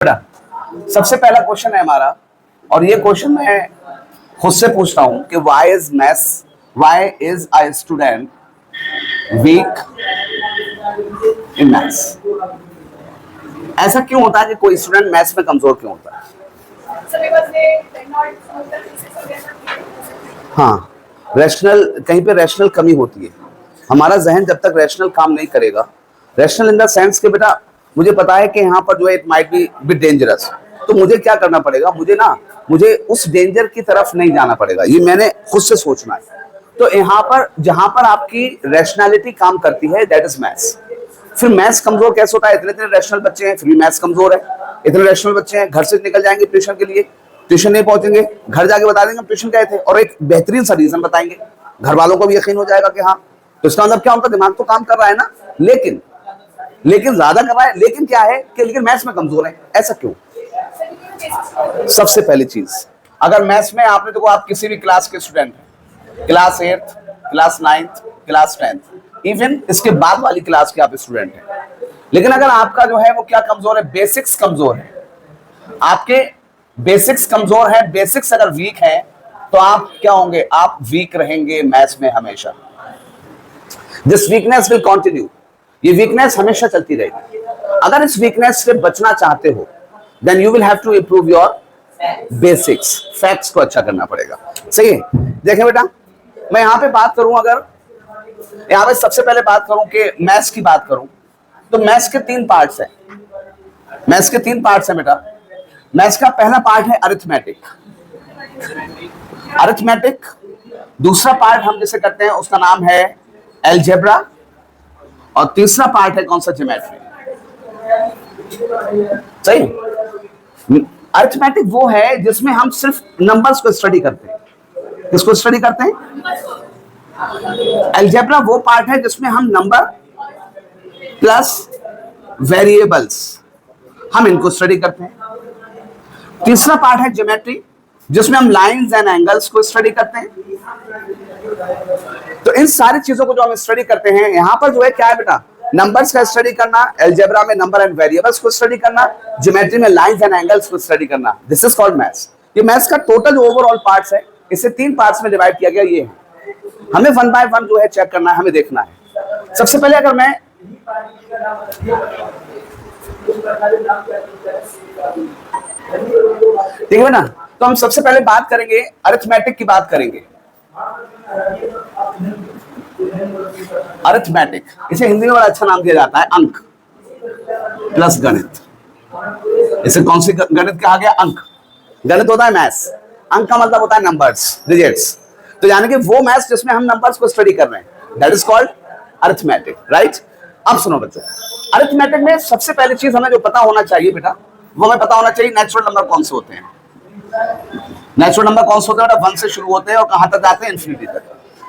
बेटा सबसे पहला क्वेश्चन है हमारा, और ये क्वेश्चन मैं खुद से पूछता हूं कि why is a student weak in maths. ऐसा क्यों होता है कि कोई स्टूडेंट मैथ्स में कमजोर क्यों होता है? हाँ, रैशनल, कहीं पे रैशनल कमी होती है। हमारा जहन जब तक रैशनल काम नहीं करेगा, रैशनल इन द सेंस के बेटा मुझे पता है कि यहाँ पर जो है it might be bit dangerous, तो मुझे क्या करना पड़ेगा, मुझे उस डेंजर की तरफ नहीं जाना पड़ेगा, ये मैंने खुद से सोचना है। तो यहाँ पर जहां पर आपकी रैशनैलिटी काम करती है दैट इज मैथ्स। फिर मैथ्स कमजोर कैसे होता है? इतने इतने रैशनल बच्चे हैं फिर भी मैथ्स कमजोर है। इतने रैशनल बच्चे हैं घर से निकल जाएंगे ट्यूशन के लिए, ट्यूशन नहीं पहुंचेंगे, घर जाके बता देंगे हम ट्यूशन गए थे, और एक बेहतरीन सा रीजन बताएंगे, घर वालों को भी यकीन हो जाएगा कि हाँ। तो इसका मतलब क्या, उनका दिमाग तो काम कर रहा है ना, लेकिन ज्यादा कर रहा है, लेकिन क्या है कि लेकिन मैथ्स में कमजोर है। ऐसा क्यों? सबसे पहली चीज, अगर मैथ्स में आपने देखो, आप किसी भी क्लास के स्टूडेंट हैं, class 8th, class 9th, class 10th, even इसके बाद वाली क्लास के आप स्टूडेंट हैं, लेकिन अगर आपका जो है वो क्या कमजोर है, बेसिक्स कमजोर है, आपके बेसिक्स कमजोर है, बेसिक्स अगर वीक है तो आप क्या होंगे, आप वीक रहेंगे मैथ्स में हमेशा। दिस वीकनेस विल कंटिन्यू, ये वीकनेस हमेशा चलती रहेगी। अगर इस वीकनेस से बचना चाहते हो then you will have to improve your basics, facts को अच्छा करना पड़ेगा। सही है? देखें बेटा, मैं यहां पे बात करूं, अगर यहां पे सबसे पहले बात करूं कि मैथ्स की बात करूं, तो मैथ्स के 3 पार्ट्स हैं। मैथ्स के 3 पार्ट्स हैं बेटा। मैथ्स का पहला पार्ट है अरिथमेटिक, दूसरा पार्ट हम जैसे करते हैं उसका नाम है अलजेब्रा, और तीसरा पार्ट है कौन सा, ज्योमेट्री। सही? अरिथमेटिक वो है जिसमें हम सिर्फ नंबर्स को स्टडी करते हैं। किसको स्टडी करते हैं? अलजेब्रा वो पार्ट है जिसमें हम नंबर प्लस वेरिएबल्स हम इनको स्टडी करते हैं। तीसरा पार्ट है ज्योमेट्री, जिसमें हम लाइंस एंड एंगल्स को स्टडी करते हैं। तो इन सारी चीजों को जो हम स्टडी करते हैं, यहां पर जो है क्या है बेटा, नंबर्स का स्टडी करना, अलजेब्रा में नंबर एंड वेरिएबल्स को स्टडी करना, ज्योमेट्री में लाइंस एंड एंगल्स को स्टडी करना। This is called maths. ये मैथ्स का टोटल ओवरऑल पार्ट्स है, इसे 3 पार्ट्स में डिवाइड किया गया। ये है, हमें 1 बाय 1 जो है चेक करना है, हमें देखना है। सबसे पहले अगर मैं ठीक है ना, तो हम सबसे पहले बात करेंगे अरिथमेटिक की, बात करेंगे अरिथमेटिक। इसे हिंदी में बड़ा अच्छा नाम दिया जाता है अंक प्लस गणित। इसे कौन सी गणित कहा गया? अंक। गणित होता है मैथ्स, अंक का मतलब होता है नंबर्स, डिजिट्स। तो यानी कि वो मैथ्स जिसमें हम नंबर्स को स्टडी कर रहे हैं, that is called arithmetic, right? अब सुनो बच्चों, अरिथमेटिक में सबसे पहली चीज हमें जो पता होना चाहिए बेटा, वो हमें पता होना चाहिए नेचुरल नंबर कौन से होते हैं। नेचुरल नंबर कौन से होते हैं बेटा? 1 से शुरू होते हैं और कहां तक जाते हैं? इन्फिनिटी तक।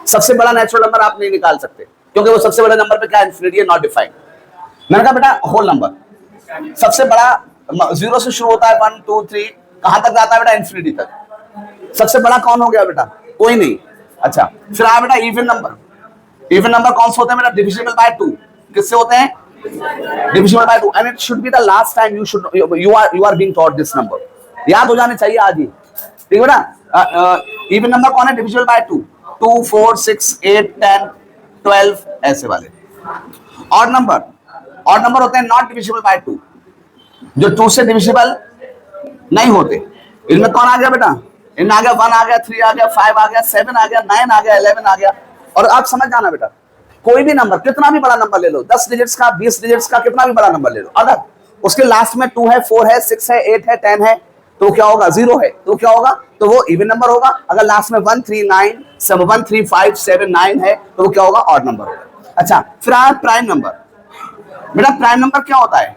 सबसे बड़ा नेचुरल नंबर आप नहीं निकाल सकते, क्योंकि वो सबसे बड़े नंबर पे क्या, इन्फिनिटी है, नॉट डिफाइंड। मैंने कहा बेटा होल नंबर सबसे बड़ा 0 से शुरू होता है, 1 2 3, कहां तक जाता है बेटा? इन्फिनिटी तक। सबसे बड़ा कौन हो गया बेटा? कोई नहीं। अच्छा, फिर आ बेटा इवन नंबर। इवन नंबर कौन से होते हैं बेटा? Divisible by 2। किससे होते हैं? Divisible by 2, and it should be the last time you are being taught this number. याद हो जाने चाहिए आज ही, ठीक है बेटा? इवन नंबर कौन है? डिविजिबल बाय 2, 2 4 6 8 10 12 ऐसे वाले। ऑड नंबर होते हैं नॉट डिविजिबल बाय 2, जो 2 से डिविजिबल नहीं होते। इनमें कौन आ गया बेटा? इनमें आ गया 1 आ गया, 3 आ गया, 5 आ गया, 7 आ गया, 9 आ गया, 11 आ गया। और आप समझ जाना बेटा, कोई भी नंबर, कितना भी बड़ा नंबर ले लो, 10 डिजिट्स का, 20 डिजिट्स का, कितना भी बड़ा नंबर ले लो, अगर उसके लास्ट में 2 है, 4 है, 6 है, 8 है, 10 है, तो क्या होगा? 0 है, तो क्या होगा? तो वो इवन नंबर होगा। अगर लास्ट में 1 3 9 1 3 5 7 9 है, तो वो क्या होगा? ऑड नंबर होगा। अच्छा, फिर आया प्राइम नंबर। बेटा प्राइम नंबर क्या होता है?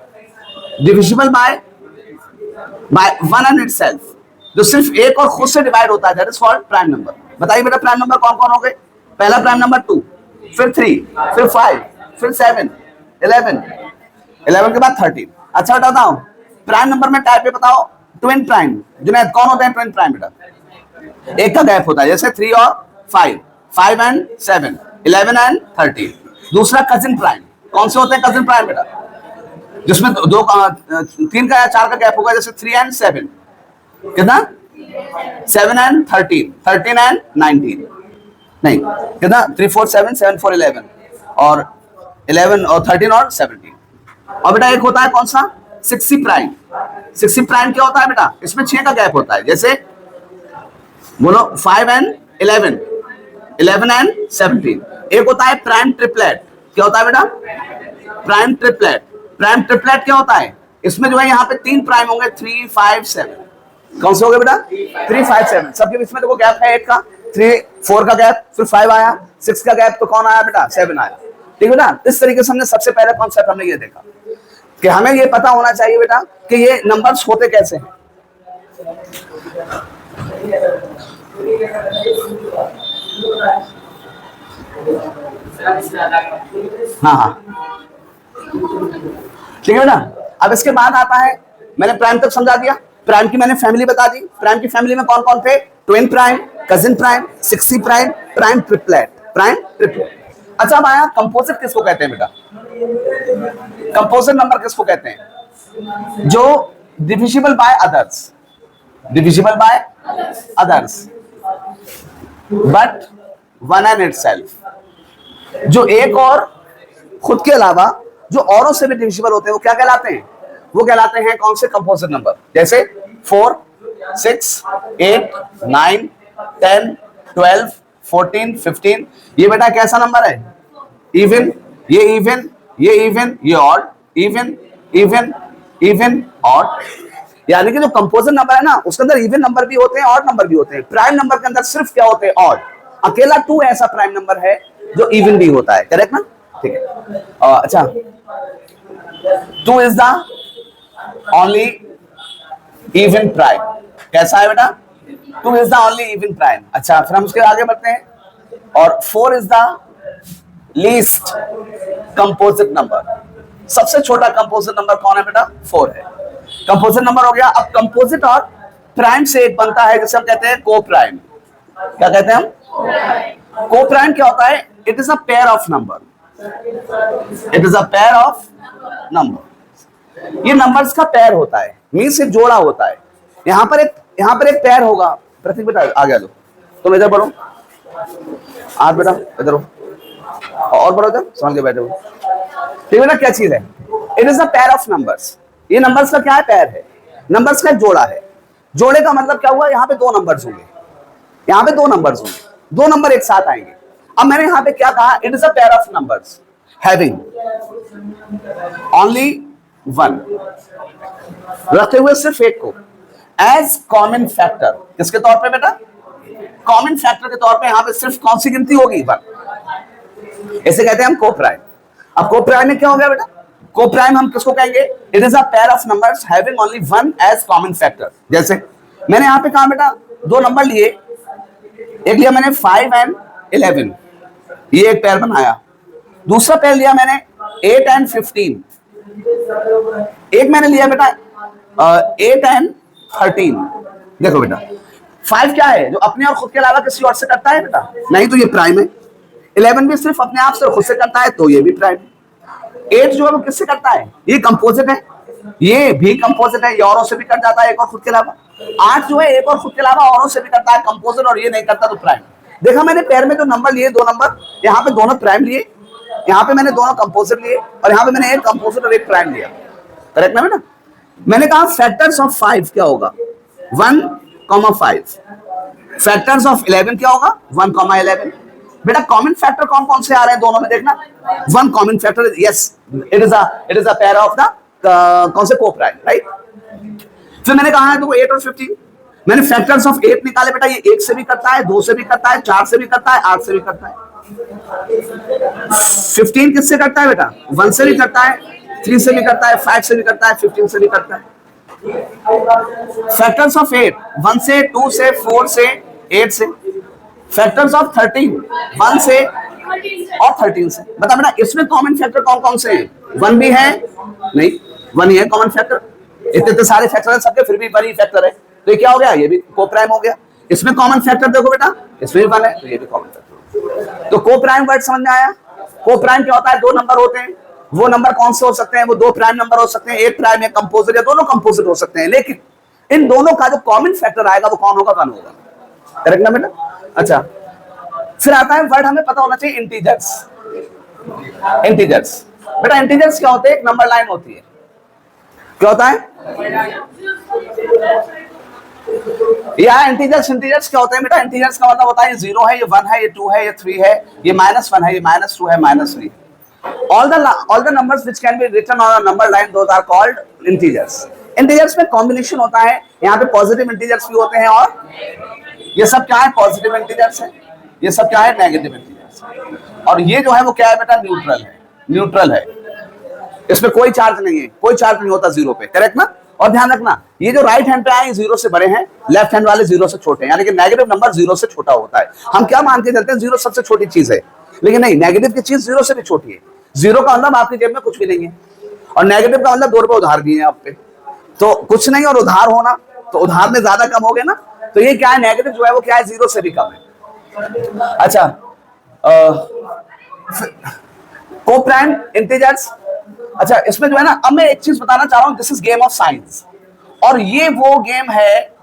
डिविजिबल बाय 1 एंड इटसेल्फ, जो सिर्फ एक और खुद से डिवाइड होता है, that is called prime number. बताइए बेटा प्राइम नंबर कौन कौन हो गए? पहला प्राइम नंबर 2, फिर 3, फिर 5, फिर 7, 11 के बाद 13। अच्छा बेटा बताओ, प्राइम नंबर में टाइप पे बताओ, ट्विन प्राइम। जुनैद कौन होते हैं ट्विन प्राइम बेटा? एक का गैप होता है, जैसे 3 और 5, 5 एंड 7, 11 एंड 13। दूसरा कजिन प्राइम, कौन से होते हैं कजिन प्राइम बेटा? जिसमें दो तीन का या चार का गैप होगा, जैसे 3 and 7, कितना 7 and 13, 13 and 19, नहीं कितना 3 4 7, 7 4 11 और 11 और 13 और 17। और बेटा एक होता है कौन सा 6C प्राइम। 6C प्राइम क्या होता है बेटा, इसमें 6 का गैप होता है, जैसे बोलो 5 and 11, 11 and 17। एक होता है प्राइम ट्रिपलेट, क्या होता है बेटा प्राइम ट्रिपलेट। प्राइम ट्रिपलेट क्या होता है, इसमें जो है यहाँ पे 3 प्राइम होंगे, 3 5 7। कौन से हो गए बेटा 3 5 7, सबके बीच में देखो गैप है एक का, 3 4 का गैप, फिर 5 आया, 6 का गैप, तो कौन आया बेटा 7 आया। ठीक है ना, इस तरीके से हमने सबसे पहले कॉन्सेप्ट हमने ये देखा कि हमें ये पता होना चाहिए बेटा कि ये नंबर्स होते कैसे हैं। हाँ हाँ ठीक है ना। अब इसके बाद आता है, मैंने प्राइम तक समझा दिया, प्राइम की मैंने फैमिली बता दी। प्राइम की फैमिली में कौन कौन थे, twin prime, cousin prime, 6C prime, prime triplet, prime triplet. अच्छा अब आया कंपोजिट किसको कहते हैं बेटा, कंपोजिट नंबर किसको कहते हैं, जो divisible by others, divisible by others but one and itself, जो एक और खुद के अलावा जो औरों से भी डिविजिबल होते हैं वो क्या कहलाते हैं, वो कहलाते हैं कौन से कंपोजिट नंबर, जैसे 4 6 8 9 10 12 14 15। ये बेटा कैसा नंबर है, इवन, ये इवन, ये इवन, ये odd, even even even odd. यानी कि जो कंपोजिट नंबर है ना उसके अंदर इवन नंबर भी होते हैं, ऑड नंबर भी होते हैं। प्राइम नंबर के अंदर सिर्फ क्या होते हैं, ऑड। अकेला 2 ऐसा प्राइम नंबर है जो इवन भी होता है, करेक्ट ना। ठीक है, अच्छा 2 is the only even prime. कैसा है बेटा, 2 is the only even prime. अच्छा फिर हम उसके आगे बढ़ते हैं, और 4 is the least composite number. सबसे छोटा कंपोजिट नंबर कौन है बेटा, 4 है। कंपोजिट नंबर हो गया। अब कंपोजिट और प्राइम से एक बनता है जिसे हम कहते हैं को प्राइम। क्या कहते हैं हम, को प्राइम क्या होता है, it is a pair of number, it is a pair of number. ये नंबर्स का पेयर होता है, मींस एक जोड़ा होता है। यहां पर एक पेयर होगा। प्रतीक बेटा आ गया, तुम इधर बढ़ो, आप बेटा इधर हो, और बढ़ो इधर, समझ के बैठे हो। ठीक है ना, क्या चीज है, it is a pair of numbers. ये नंबर्स का क्या है, पेयर है, नंबर्स का एक जोड़ा है। जोड़े का मतलब क्या हुआ, यहाँ पे 2 नंबर्स होंगे, यहाँ पे 2 नंबर्स होंगे, 2 नंबर एक साथ आएंगे। अब मैंने यहाँ पे क्या कहा, it is a pair of numbers having only 1, रखते हुए सिर्फ एक को एज कॉमन फैक्टर। किसके तौर पे बेटा, कॉमन फैक्टर के तौर पे यहाँ पे सिर्फ कौन सी गिनती होगी, 1। इसे कहते हैं हम को प्राइम। अब को प्राइम में क्या हो गया बेटा, को प्राइम हम किसको कहेंगे, it is a pair of numbers having only 1 as common factor. जैसे मैंने यहाँ पे कहा बेटा 2 नंबर लिए, एक लिया मैंने 5 and 11, ये एक पेयर बनाया। दूसरा पेयर लिया मैंने 8 and 15, एक मैंने लिया बेटा 8 and 13। देखो बेटा 5 क्या है, जो अपने और खुद के अलावा किसी और से करता है बेटा, नहीं तो ये प्राइम है। 11 भी सिर्फ अपने आप से खुद से करता है, तो ये भी प्राइम है। 8 जो है वो किससे करता है, ये कंपोजिट है, ये भी कंपोजिट है, ये औरों से भी कर जाता है एक और खुद के अलावा। 8 जो है एक और खुद के अलावा औरों से भी करता है, कंपोजिट, और ये नहीं करता तो प्राइम। देखा मैंने पेयर में जो नंबर लिए, 2 नंबर, यहाँ पे दोनों प्राइम लिए, यहाँ पे मैंने दोनों कंपोजिट लिए, और यहाँ पे मैंने एक कंपोजिट और एक प्राइम लिया, करेक्ट ना बेटा। मैंने कहा फैक्टर्स ऑफ 5 क्या होगा, 1,5। फैक्टर्स ऑफ 11 क्या होगा, 1,11। बेटा कॉमन फैक्टर कौन कौन से आ रहे हैं दोनों में, देखना 1 common factor, yes it is a pair of the कौन से को प्राइम, राइट। फिर मैंने कहा है देखो 8 और 15, मैंने फैक्टर्स ऑफ 8 निकाले बेटा, ये 1 से भी करता है, 2 से भी करता है, 4 से भी करता है, 8 से भी करता है। 15 किससे करता है बेटा, 1 से भी करता है, 3 से भी करता है, 5 से भी करता है, 15 से भी करता है। फैक्टर्स ऑफ 8, 1 से, 2 से, 4 से, 8 से। फैक्टर्स ऑफ 13, 1 से और 13 से। बता बेटा इसमें कॉमन फैक्टर कौन कौन से हैं, 1 भी है, नहीं 1 ही है कॉमन फैक्टर। इतने सारे फैक्टर हैं सबके, फिर भी 1 ही फैक्टर है, तो ये क्या हो गया, ये भी को प्राइम हो गया। इसमें कॉमन फैक्टर देखो बेटा, इसमें भी 1 है, तो ये भी कॉमन फैक्टर। तो को प्राइम वर्ड समझ में आया। को प्राइम क्या होता है, 2 नंबर होते हैं, वो नंबर कौन से हो सकते हैं? वो दो प्राइम नंबर हो सकते हैं, एक प्राइम या कंपोजिट, या दोनों कंपोजिट हो सकते हैं, लेकिन इन दोनों का जो कॉमन फैक्टर आएगा वो कौन होगा? 1 होगा। करेक्ट ना बेटा? अच्छा, फिर आता है वर्ड, हमें पता होना चाहिए इंटीजर्स। इंटीजर्स बेटा, इंटीजर्स क्या होते हैं? एक नंबर लाइन होती है, क्या होता है? या इंटीजर्स, इंटीजर्स क्या होते हैं बेटा? इंटीजर्स का मतलब होता है ये 0 है, ये 1 है, ये 2 है, ये 3 है, ये -1 है, ये -2 है, -3। all the numbers which can be written on a number line, those are called integers. Integers में कॉम्बिनेशन होता है, यहाँ पे पॉजिटिव इंटीजर्स भी होते हैं, और ये सब क्या है? पॉजिटिव इंटीजर्स है, ये सब क्या है? Negative integers. और ये जो है वो क्या है बेटा? न्यूट्रल है, न्यूट्रल है, इसमें कोई चार्ज नहीं है, कोई चार्ज नहीं होता 0 पे। करेक्ट ना? और ध्यान रखना, ये जो राइट हैंड पे आए 0 से बड़े हैं, लेफ्ट हैंड वाले 0 से छोटे हैं, यानी कि नेगेटिव नंबर 0 से छोटा होता है। हम क्या मान के चलते हैं? 0 सबसे छोटी चीज है, लेकिन नहीं, नेगेटिव की चीज 0 से भी छोटी है। 0 का मतलब आपकी जेब में कुछ भी नहीं है, और नेगेटिव का मतलब 2 रुपए उधार दिए हैं आप पे, तो कुछ नहीं, और उधार होना तो उधार में ज्यादा कम हो गया ना, तो ये क्या है? नेगेटिव जो है वो क्या है? 0 से भी कम है। अच्छा, को प्राइम इंटीजर्स। अच्छा, इसमें जो है ना, अब मैं एक चीज बताना चाह रहा हूं, this is game of science, और ये वो गेम है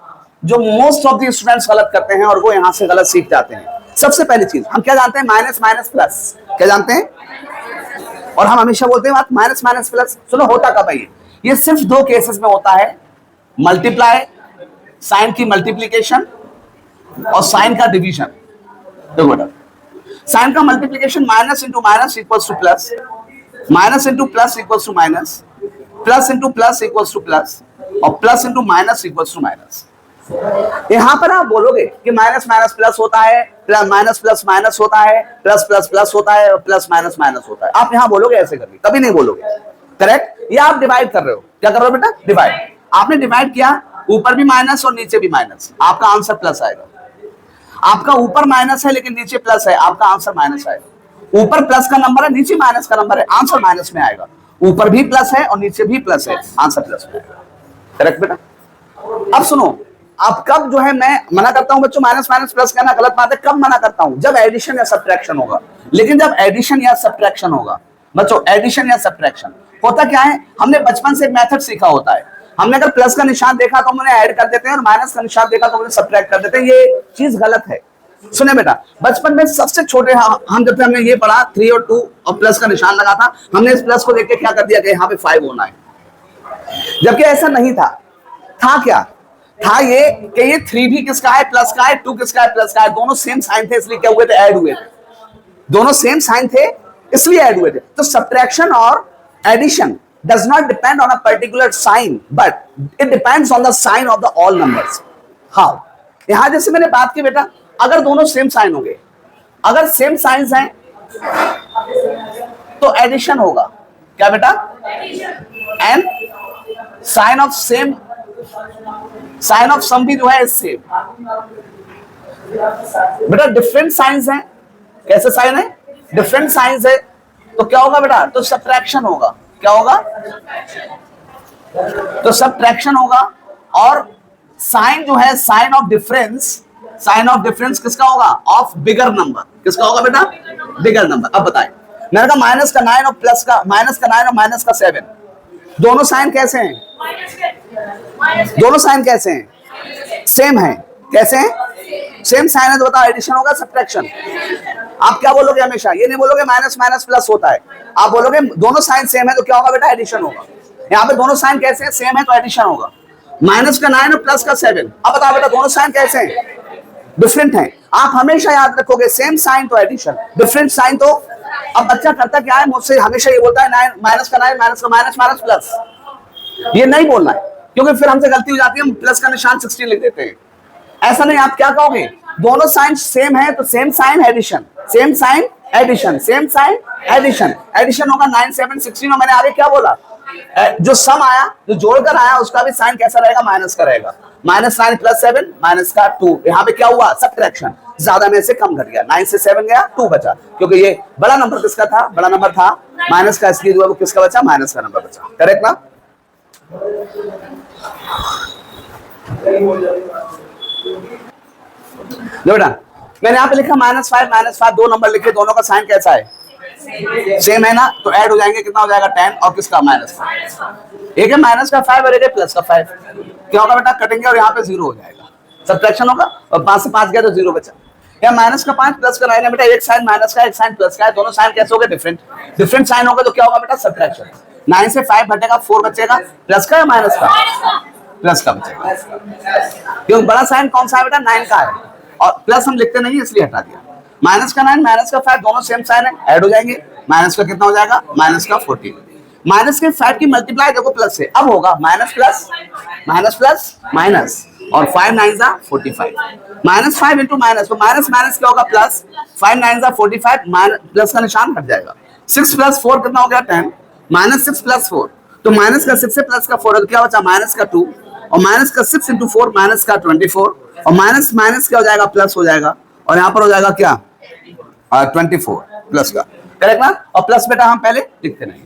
जो मोस्ट ऑफ द स्टूडेंट्स गलत करते हैं, और वो यहां से गलत सीख जाते हैं। सबसे पहली चीज हम क्या जानते हैं? माइनस माइनस प्लस, क्या जानते हैं? और हम हमेशा बोलते हैं बात माइनस माइनस प्लस। सुनो, होता कब है ये सिर्फ 2 केसेस में होता है, मल्टीप्लाई, साइन की मल्टीप्लीकेशन, और साइन का डिवीजन। देखो बेटा, साइन का multiplication minus into minus equals to plus, minus into plus equals to minus, plus into plus equals to plus, और plus into minus equals to minus. यहां पर आप बोलोगे कि माइनस माइनस प्लस होता है, प्लस माइनस प्लस माइनस होता है, प्लस प्लस प्लस होता है, और प्लस माइनस माइनस होता है। आप यहां बोलोगे ऐसे करके? कभी नहीं बोलोगे। करेक्ट? ये आप डिवाइड कर रहे हो। क्या कर रहे हो बेटा? डिवाइड। आपने डिवाइड किया, ऊपर भी माइनस और नीचे भी माइनस, आपका आंसर प्लस आएगा। आपका ऊपर माइनस है लेकिन नीचे प्लस है, आपका आंसर माइनस आएगा। ऊपर प्लस का नंबर है, नीचे माइनस का नंबर है, आंसर माइनस में आएगा। ऊपर भी प्लस है और नीचे भी प्लस है, आंसर प्लस में आएगा। करेक्ट बेटा? अब सुनो, अब कब जो है मैं मना करता हूं बच्चों माइनस माइनस प्लस करना गलत बात है। कब मना करता हूं? जब एडिशन या सब्ट्रैक्शन होगा। लेकिन जब एडिशन या सब्ट्रैक्शन होगा बच्चों, एडिशन या सब्ट्रैक्शन होता क्या है? हमने बचपन से एक मेथड सीखा होता है, हमने अगर प्लस का निशान देखा तो हम उन्हें ऐड कर देते हैं, और माइनस का निशान देखा तो उन्हें सब्ट्रैक्ट कर देते हैं। ये चीज गलत है। सुने बेटा, बचपन में सबसे छोटे हम जब हमने ये पढ़ा 3 और 2 और प्लस का निशान लगा था, हमने इस प्लस को देख के क्या कर दिया कि यहाँ पे 5 होना है, जबकि ऐसा नहीं था। था क्या था? ये कि ये 3 भी किसका है? प्लस का है। 2 किसका है? प्लस का है। दोनों सेम साइन थे, इसलिए क्या हुए थे? ऐड हुए थे। दोनों सेम साइन थे इसलिए ऐड हुए थे। तो सब्ट्रैक्शन और addition does not depend on a particular sign, but it depends on the sign of the all numbers. How? यहां जैसे मैंने बात की बेटा, अगर दोनों सेम साइन होंगे, अगर सेम साइंस हैं तो एडिशन होगा। क्या बेटा? And sign of same, sign of sum भी जो है सेम। बेटा डिफरेंट साइंस हैं। कैसे साइन है? डिफरेंट साइंस है, तो क्या होगा बेटा? तो सब्ट्रैक्शन होगा। क्या होगा? तो सब्ट्रैक्शन होगा। और साइन जो है, sign of difference, sign of difference किसका होगा? Of bigger number. किसका होगा बेटा? Bigger number. अब बताएं, मैंने कहा माइनस का 9 और प्लस का, माइनस का 9 और माइनस का 7, दोनों साइन कैसे हैं? दोनों साइन कैसे हैं? सेम है। कैसे हैं? सेम साइन है, तो बताओ एडिशन होगा सब्ट्रैक्शन? आप क्या बोलोगे हमेशा? ये नहीं बोलोगे माइनस माइनस प्लस होता है, आप बोलोगे दोनों साइन सेम है तो क्या होगा बेटा? एडिशन होगा। यहाँ पे दोनों साइन कैसे हैं? सेम है तो एडिशन होगा। माइनस का 9 और प्लस का 7, अब बताओ बेटा दोनों साइन कैसे हैं? डिफरेंट हैं। आप हमेशा याद रखोगे सेम साइन तो एडिशन, डिफरेंट साइन तो। अब बच्चा करता क्या है? मुझसे हमेशा ये बोलता है 9 माइनस का 9 माइनस का माइनस माइनस प्लस। ये नहीं बोलना है, क्योंकि फिर हमसे गलती हो जाती है, हम प्लस का निशान 16 लिख देते हैं। ऐसा नहीं, आप क्या कहोगे? दोनों साइन सेम है तो same sign addition, same sign addition, same sign addition. Addition होगा 9 7 16। और मैंने आगे क्या बोला? जो सम आया, जो जोड़कर आया, उसका भी साइन कैसा रहेगा? माइनस का रहेगा। माइनस 9 प्लस 7 माइनस का 2। यहाँ पे क्या हुआ? सब्ट्रैक्शन। ज्यादा में से कम घट गया, 9 से 7 गया, 2 बचा, क्योंकि ये बड़ा नंबर किसका था? बड़ा नंबर था माइनस का, इसलिए जो है वो किसका बचा? माइनस का नंबर बचा। करेक्ट ना? बेटा मैंने यहाँ पे लिखा -5 -5, 2 नंबर लिखे, दोनों का साइन कैसा है? सेम है ना, तो ऐड हो जाएंगे, कितना हो जाएगा 10 और किसका -5, एक है माइनस का 5 और एक है प्लस का 5। क्या होगा बेटा, कटेंगे और यहाँ पे 0 हो जाएगा, सब्ट्रैक्शन होगा और 5 से 5 गया तो 0 बचा। या माइनस का 5 प्लस का 9 है बेटा, एक साइन माइनस का एक साइन प्लस का है, दोनों साइन कैसे हो गए, डिफरेंट साइन होगा, तो क्या होगा बेटा सब्ट्रैक्शन। 9 से 5 घटेगा 4 बचेगा, प्लस का या माइनस का, प्लस का बचेगा, क्योंकि बड़ा साइन कौन सा है बेटा 9 का है, और प्लस हम लिखते नहीं इसलिए हटा दिया। माइनस का 9 माइनस का 5 दोनों सेम साइन है, ऐड हो जाएंगे, माइनस का कितना हो जाएगा, माइनस का 14। माइनस के 5 की मल्टीप्लाई देखो प्लस से, अब होगा minus plus minus plus minus, और 5 9 जा 45, -5 इंटू माइनस, तो माइनस माइनस क्या होगा प्लस, 5 9 जा 45, माइनस प्लस का निशान हट जाएगा। 6 प्लस 4 कितना हो गया 10, -6 प्लस 4, तो माइनस का 6 से प्लस का 4 क्या बचा, माइनस का 2, और माइनस का 6 इंटू 4 माइनस का 24, और माइनस माइनस क्या हो जाएगा, प्लस हो जाएगा, और यहाँ पर हो जाएगा क्या 24 प्लस का, करेक्ट ना। और प्लस बेटा हम पहले लिखते नहीं,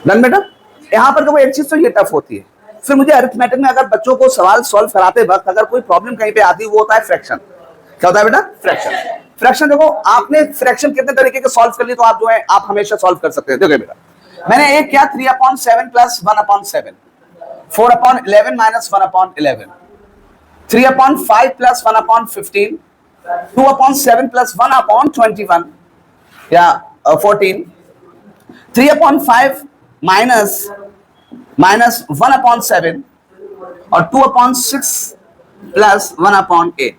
डन बेटा। यहाँ पर देखो एक चीज तो ये टफ होती है, फिर मुझे अरिथमेटिक में अगर बच्चों को सवाल सॉल्व कराते वक्त अगर कोई प्रॉब्लम कहीं पे आती है, वो होता है फ्रैक्शन। क्या होता है बेटा, फ्रैक्शन। फ्रैक्शन देखो, आपने फ्रैक्शन कितने तरीके के सॉल्व कर लिए, तो आप जो है आप हमेशा सॉल्व कर सकते हैं। देखो बेटा, मैंने एक क्या 3/7 प्लस 1/7, 4/11 माइनस 1/11, 3/5 प्लस 1/15, 2/7 प्लस 1/21 या 14, 3/5 माइनस 1/7 और 2/6 प्लस 1/8।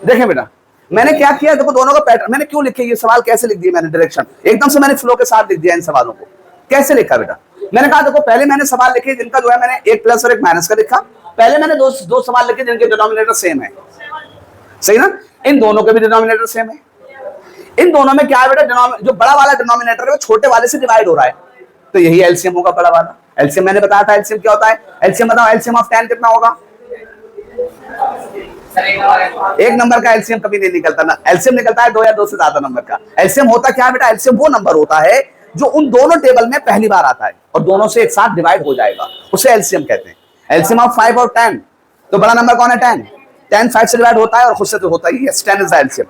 देखें बेटा, मैंने क्या किया, देखो दोनों का पैटर्न मैंने क्यों लिखे, ये सवाल कैसे लिख दिए मैंने, डायरेक्शन एकदम से मैंने फ्लो के साथ लिख दिया इन सवालों को। कैसे लिखा बेटा, मैंने कहा देखो पहले मैंने सवाल लिखे जिनका जो है मैंने एक प्लस और एक माइनस का लिखा, पहले मैंने दो सवाल लिखे जिनके डिनोमिनेटर सेम है, सही ना, इन दोनों के भी डिनोमिनेटर सेम है। इन दोनों में क्या है बेटा, जो बड़ा वाला डिनोमिनेटर है वो छोटे वाले से डिवाइड हो रहा है, तो यही एलसीएम होगा बड़ा वाला। एलसीएम मैंने बताया था, एलसीएम क्या होता है, एलसीएम बताओ, एलसीएम ऑफ 10 कितना होगा, एक नंबर का एलसीएम कभी नहीं निकलता ना, एलसीएम निकलता है 2 या 2 से ज्यादा नंबर का। एलसीएम होता क्या है बेटा, एलसीएम वो नंबर होता है जो उन दोनों टेबल में पहली बार आता है और दोनों से एक साथ डिवाइड हो जाएगा, उसे एलसीएम कहते हैं। एलसीएम ऑफ 5 और 10, तो बड़ा नंबर कौन है 10, 10 5 से डिवाइड होता है और खुद से तो होता ही है, 10 इज द एलसीएम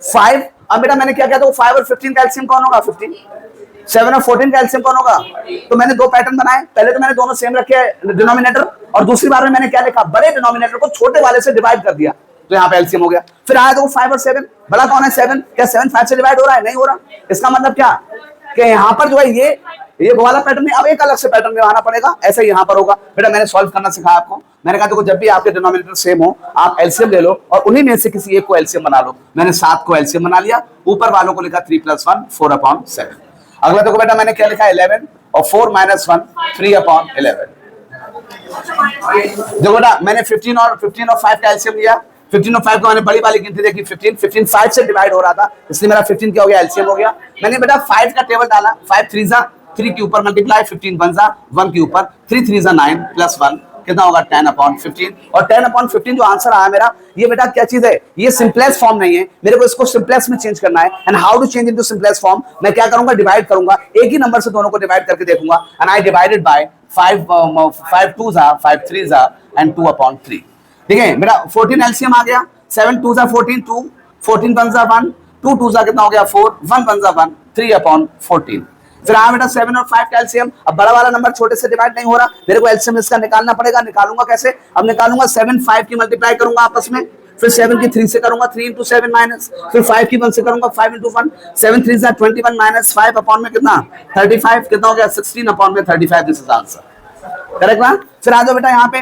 5। अब बेटा मैंने क्या किया, तो 5 और 15 का एलसीएम कौन होगा 15, 7 और 14 का एलसीएम कौन होगा, तो मैंने दो पैटर्न बनाए, पहले तो मैंने दोनों सेम रखे डिनोमिनेटर, और दूसरी बार में मैंने क्या लिखा, बड़े डिनोमिनेटर को छोटे वाले से डिवाइड कर दिया, तो यहाँ पे एलसीएम हो गया। फिर आया तो 5 और 7, बड़ा कौन है 7, क्या 7 5 से डिवाइड हो रहा है, नहीं हो रहा, इसका मतलब क्या कि यहाँ पर जो है ये वाला पैटर्न नहीं, अब एक अलग से पैटर्न निभाना पड़ेगा, ऐसा ही यहाँ पर होगा। बेटा मैंने सॉल्व करना सिखाया आपको, मैंने कहा देखो जब भी आपके डिनोमिनेटर सेम हो आप एलसीएम ले लो और उन्हीं में से किसी एक को एलसीएम बना लो। मैंने 7 को एलसीएम बना लिया, ऊपर वालों को लिखा 3 + 1 4/7। अगला देखो बेटा मैंने क्या लिखा 11 और 4 - 1 3/11। देखो बेटा मैंने 15 और 5 का एलसीएम लिया, 15 और 5 को मैंने बड़ी वाली गिनती देखी, 15 5 से डिवाइड हो रहा था, इसलिए मेरा 15 क्या हो गया, एलसीएम हो गया। मैंने बेटा 5 का टेबल डाला, 5 3 जा 3 के ऊपर मल्टीप्लाई, 15 1 जा 1 के ऊपर, 3 3 जा 9 + 1 कितना होगा 10/15, और 10/15 जो आंसर आया मेरा, ये बेटा क्या चीज है, ये सिंपलेस्ट फॉर्म नहीं है, मेरे को इसको सिंपलेस्ट में चेंज करना है। And how to change into simplest form, मैं क्या करूंगा, डिवाइड करूंगा, एक ही नंबर से दोनों को डिवाइड करके देखूंगा, एंड आई डिवाइडेड बाय 5 2 जा 5 3 जा एंड 2/3। ठीक है मेरा 14 एलसीएम आ गया, 7 2 जा 14 2, 14 1 जा 1, 2 2 जा कितना हो गया 4, 1 1 जा 1 3/14। फिर आया बेटा 7 और 5 का एलसीएम, अब बड़ा वाला नंबर छोटे से डिवाइड नहीं हो रहा, मेरे को एलसीएम इसका निकालना पड़ेगा। निकालूंगा कैसे, अब निकालूंगा 7 5 की मल्टीप्लाई करूंगा आपस में, फिर 7 की 3 से करूंगा 3 × 7 माइनस, फिर 5 की 1 से करूंगा 5 × 1, 7 3 जा 21 माइनस 5 अपॉन में कितना 35, कितना हो गया 16/35, दिस इज आंसर, करेक्ट ना। फिर आ जाओ बेटा यहाँ पे